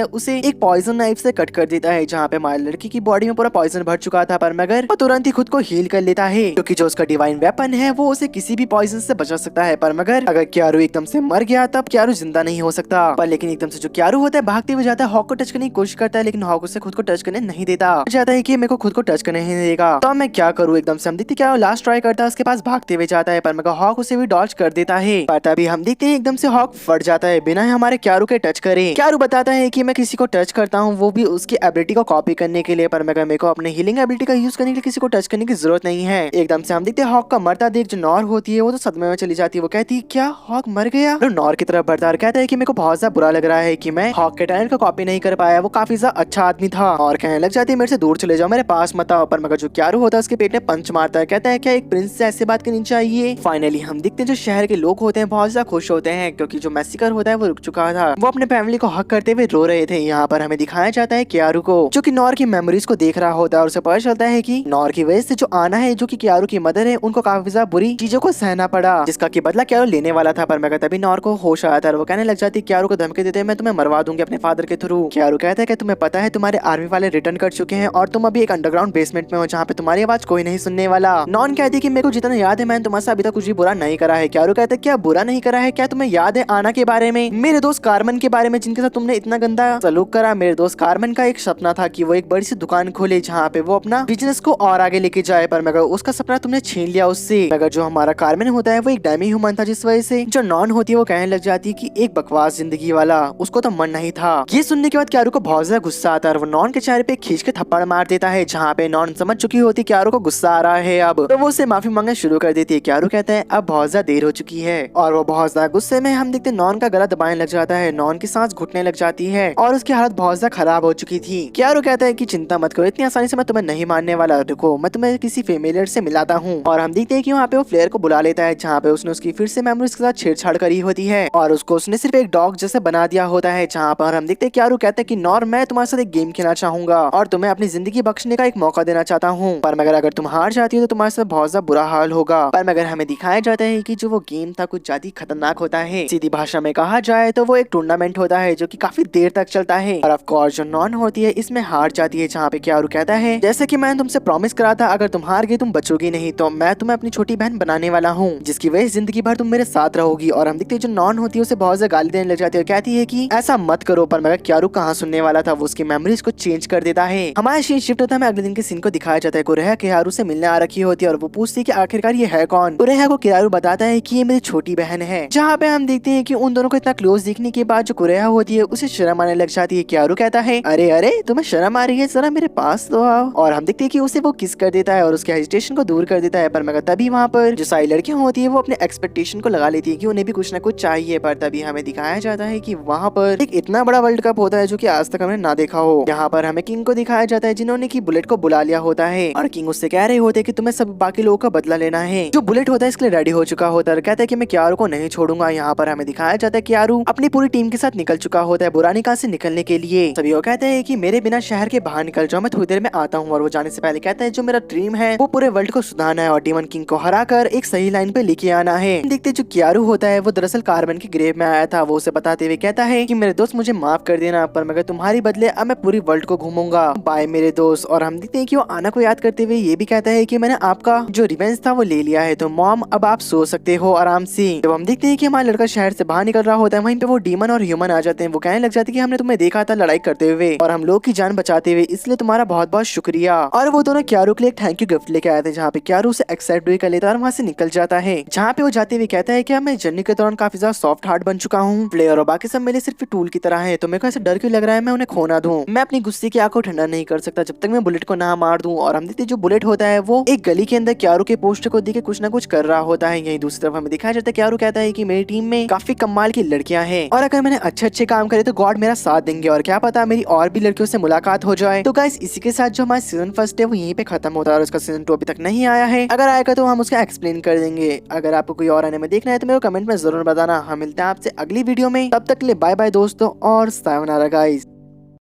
Speaker 1: है उसे एक पॉइजन नाइफ से कट कर देता है जहाँ पे हमारे लड़की की बॉडी में पूरा पॉइजन भर चुका था। पर मगर वो तुरंत ही खुद को हील कर लेता है क्योंकि जो उसका डिवाइन वेपन है वो उसे किसी भी पॉइजन से बचा सकता है। पर मगर अगर कियारू एकदम से मर गया तब कियारू जिंदा नहीं हो सकता। पर लेकिन एकदम से जो कियारू होता है भागते हुए जाता है, हॉक को टच करने की कोशिश करता है लेकिन हॉक उसे खुद को टच करने नहीं देता। चाहता है कि मेरे को खुद को टच करने नहीं देगा तो मैं क्या करूँ। एकदम से हम देखते क्या लास्ट ट्राई करता है, उसके पास भागते हुए जाता है पर मगर हॉक उसे भी डॉज कर देता है। पर तभी हम देखते हैं एकदम से हॉक फट जाता है बिना हमारे कियारू के टच करे। कियारू बताता है कि मैं किसी को टच करता हूँ वो भी उसकी एबिलिटी को कॉपी करने के लिए, पर मगर मेरे को अपने हीलिंग एबिलिटी का यूज करने के लिए किसी को टच करने की जरूरत नहीं है। एकदम से हम देखते हैं हॉक का मरता देख जो नॉर होती है वो तो सदमे में चली जाती है। वो कहती है क्या हॉक मर गया? तो नॉर की तरफ बढ़ता कहता है कि मेरे को बहुत ज्यादा बुरा लग रहा है कि मैं हॉक के टैलेंट को कॉपी नहीं कर पाया, वो काफी ज्यादा अच्छा आदमी था। और कहने लग जाती है मेरे से दूर चले जाओ, मेरे पास मत आओ। पर मगर जो कियारू होता है उसके पेट में पंच मारता है, कहता है क्या एक प्रिंस से ऐसे बात करनी चाहिए। फाइनली हम देखते हैं जो शहर के लोग होते हैं बहुत ज्यादा खुश होते हैं क्योंकि जो मैसेकर होता है वो रुक चुका था। वो अपने फैमिली को हक करते हुए रो रहे थे। यहाँ पर हमें दिखाया जाता है कियारू को जो कि नॉर की मेमोरीज को देख रहा होता है और उसे पता चलता है कि नॉर की वजह से जो आना है जो कि कियारू की मदर है उनको काफी काफी ज्यादा बुरी चीजों को सहना पड़ा, जिसका की बदला क्यारू लेने वाला था। पर मगर तभी नॉन को होश आया था और वो कहने लग जाती क्यारू को धमकी देते मैं तुम्हें मरवा दूंगी अपने फादर के थ्रू। क्यारू कहता है कि तुम्हें पता है तुम्हारे आर्मी वाले रिटर्न कर चुके हैं और तुम अभी एक अंडरग्राउंड बेसमेंट में हो जहाँ पे तुम्हारी आवाज कोई नहीं सुनने वाला। नॉन कहती कि मेरे को जितना याद है मैंने तुम्हारे साथ अभी तक कुछ भी बुरा नहीं करा है। क्यारू कहता है क्या बुरा नहीं करा है, क्या तुम्हें याद है आना के बारे में, मेरे दोस्त कार्मन के बारे में जिनके साथ तुमने इतना गंदा सलूक करा। मेरे दोस्त कार्मन का एक सपना था कि वो एक बड़ी सी दुकान खोले जहाँ पे वो अपना बिजनेस को और आगे लेके जाए, पर मगर उसका सपना तुमने छीन लिया उससे। मगर जो हमारा कार्मन होता है वो एक डैमी ह्यूमन था, जिस वजह से जो नॉन होती है वो कहने लग जाती है कि एक बकवास जिंदगी वाला, उसको तो मन नहीं था। ये सुनने के बाद क्यारू को बहुत ज्यादा गुस्सा आता है और वो नॉन के चेहरे पे खींच के थप्पड़ मार देता है, जहाँ पे नॉन समझ चुकी होती क्यारू को गुस्सा आ रहा है अब, तो वो उससे माफी मांगना शुरू कर देती है। क्यारू कहता है अब बहुत ज्यादा देर हो चुकी है और वो बहुत ज्यादा गुस्से में हम देखते नॉन का गला दबाने लग जाता है। नॉन की सांस घुटने लग जाती है और उसकी हालत बहुत ज्यादा खराब हो चुकी थी। क्यारू कहता है कि चिंता मत करो, इतनी आसानी से मैं तुम्हें नहीं मानने वाला, रुको मैं तुम्हें किसी फेमिलियर से मिलाता हूँ। और हम देखते हैं कि वहाँ पे वो फ्लेयर को बुला लेता है, जहाँ पे उसने उसकी फिर से मेमोरीज के साथ छेड़छाड़ करी होती है और उसको उसने सिर्फ एक डॉग जैसे बना दिया होता है। जहाँ पर हम देखते हैं क्यारू कहता है कि नॉर मैं तुम्हारे साथ एक गेम खेलना चाहूंगा और तुम्हें अपनी जिंदगी बख्शने का एक मौका देना चाहता हूँ, पर मगर अगर तुम हार जाती हो तो तुम्हारे साथ बहुत ज्यादा बुरा हाल होगा। पर मगर हमें दिखाया जाता है कि जो वो गेम था कुछ ज्यादा खतरनाक होता है। सीधी भाषा में कहा जाए तो वो एक टूर्नामेंट होता है जो कि काफी देर तक चलता है और ऑफ कोर्स जो नॉन होती है इसमें हार जाती है, जहाँ पे क्यारू कहता है जैसे कि मैंने तुमसे प्रॉमिस करा था अगर तुम हार गई तुम बचोगी नहीं, तो मैं तुम्हें अपनी छोटी बहन बनाने वाला हूँ जिसकी वजह से जिंदगी भर तुम मेरे साथ रहोगी। और हम देखते हैं जो नॉन होती है उसे बहुत ज्यादा गाली देने लग जाती है और कहती है कि ऐसा मत करो, पर मगर क्यारू कहाँ सुनने वाला था, वो उसकी मेमोरीज को चेंज कर देता है। हमारा सीन शिफ्ट होता है, अगले दिन के सीन को दिखाया जाता है। कुरेहा क्यारू से मिलने आ रखी होती है और वो पूछती है कि आखिरकार ये है कौन। कुरेहा को क्यारू बताता है कि ये मेरी छोटी बहन है, जहाँ पे हम देखते हैं कि उन दोनों को इतना क्लोज दिखने के बाद जो कुरेहा होती है उसे शर्म आने लग जाती है। क्यारू कहता है अरे अरे तुम्हें शर्म आ रही है, जरा मेरे पास तो आओ। और हम देखते हैं कि उसे वो किस कर देता है और उसके हेजिटेशन को दूर कर देता है। पर मगर तभी वहाँ पर जो सारी लड़कियां होती है वो अपने एक्सपेक्टेशन को लगा लेती है कि उन्हें भी कुछ ना कुछ चाहिए। पर तभी हमें दिखाया जाता है कि वहाँ पर एक इतना बड़ा वर्ल्ड कप होता है जो कि आज तक हमने ना देखा हो। यहाँ पर हमें किंग को दिखाया जाता है जिन्होंने की बुलेट को बुला लिया होता है और किंग उससे कह रहे होते हैं कि तुम्हें सब बाकी लोगों का बदला लेना है। जो बुलेट होता है इसके लिए रेडी हो चुका होता है और कहता है कि मैं क्यारू को नहीं छोड़ूंगा। यहाँ पर हमें दिखाया जाता है क्यारू अपनी पूरी टीम के साथ निकल चुका होता है बुरानिका से निकलने के लिए। सभी वो कहते हैं कि मेरे बिना शहर के बाहर निकल जाओ, मैं थोड़ी देर में आता हूँ। और वो जाने से पहले कहता है जो मेरा ड्रीम है वो पूरे वर्ल्ड को सुधारना है और डीमन किंग को हराकर एक सही लाइन पे लेके आना है। देखते जो क्यारू होता है वो दरअसल कार्बन की ग्रेव में आया था। वो उसे बताते हुए कहता है कि मेरे दोस्त मुझे माफ कर देना, पर मगर तुम्हारी बदले अब मैं पूरी वर्ल्ड को घूमूंगा, बाय मेरे दोस्त। और हम देखते हैं कि वो आना को याद करते हुए ये भी कहता है कि मैंने आपका जो रिवेंज था वो ले लिया है, तो मॉम अब आप सो सकते हो आराम से। जब हम देखते हैं कि हमारा लड़का शहर से बाहर निकल रहा होता है वहीं पे वो डीमन और ह्यूमन आ जाते हैं। वो कहने लग जाते हैं कि हमने तुम्हें देखा था लड़ाई करते हुए और हम लोग की जान बचाते हुए, इसलिए तुम्हारा बहुत बहुत शुक्रिया। और वो दोनों क्यारू के लिए थैंक यू गिफ्ट लेके आए थे, जहाँ पे क्यारू उसे एक्सेप्ट भी कर लेता है और वहाँ से निकल जाता है। जहाँ पे वो जाते हुए कहता है कि मैं जर्नी के दौरान काफी ज्यादा सॉफ्ट हार्ट बन चुका हूँ, प्लेयर और बाकी सब मेरे सिर्फ टूल की तरह है, तो मेरे को ऐसा डर क्यों लग रहा है मैं उन्हें खो ना दूं। मैं अपनी गुस्से की आग को ठंडा नहीं कर सकता जब तक मैं बुलेट को ना मार दूं। और हम देखते जो बुलेट होता है वो एक गली के अंदर क्यारू के पोस्टर को देख के कुछ ना कुछ कर रहा होता है। यही दूसरी तरफ हमें दिखाया जाता है क्यारू कहता है कि मेरी टीम में काफी कमाल की लड़कियां हैं और अगर मैंने अच्छे अच्छे काम करे तो गॉड मेरा साथ देंगे और क्या पता मेरी और भी लड़कियों से मुलाकात हो जाए। तो गाइस इसी के साथ जो हमारा सीजन फर्स्ट है वो यहीं पे खत्म होता है और उसका सीजन 2 अभी तक नहीं आया है। अगर आएगा तो हम उसका एक्सप्लेन कर देंगे। अगर आपको कोई और एनिमे देखना है तो मेरे को कमेंट में जरूर बताना। हम मिलते हैं आपसे अगली वीडियो में, तब तक के लिए बाय बाय दोस्तों और सायोनारा गाइस।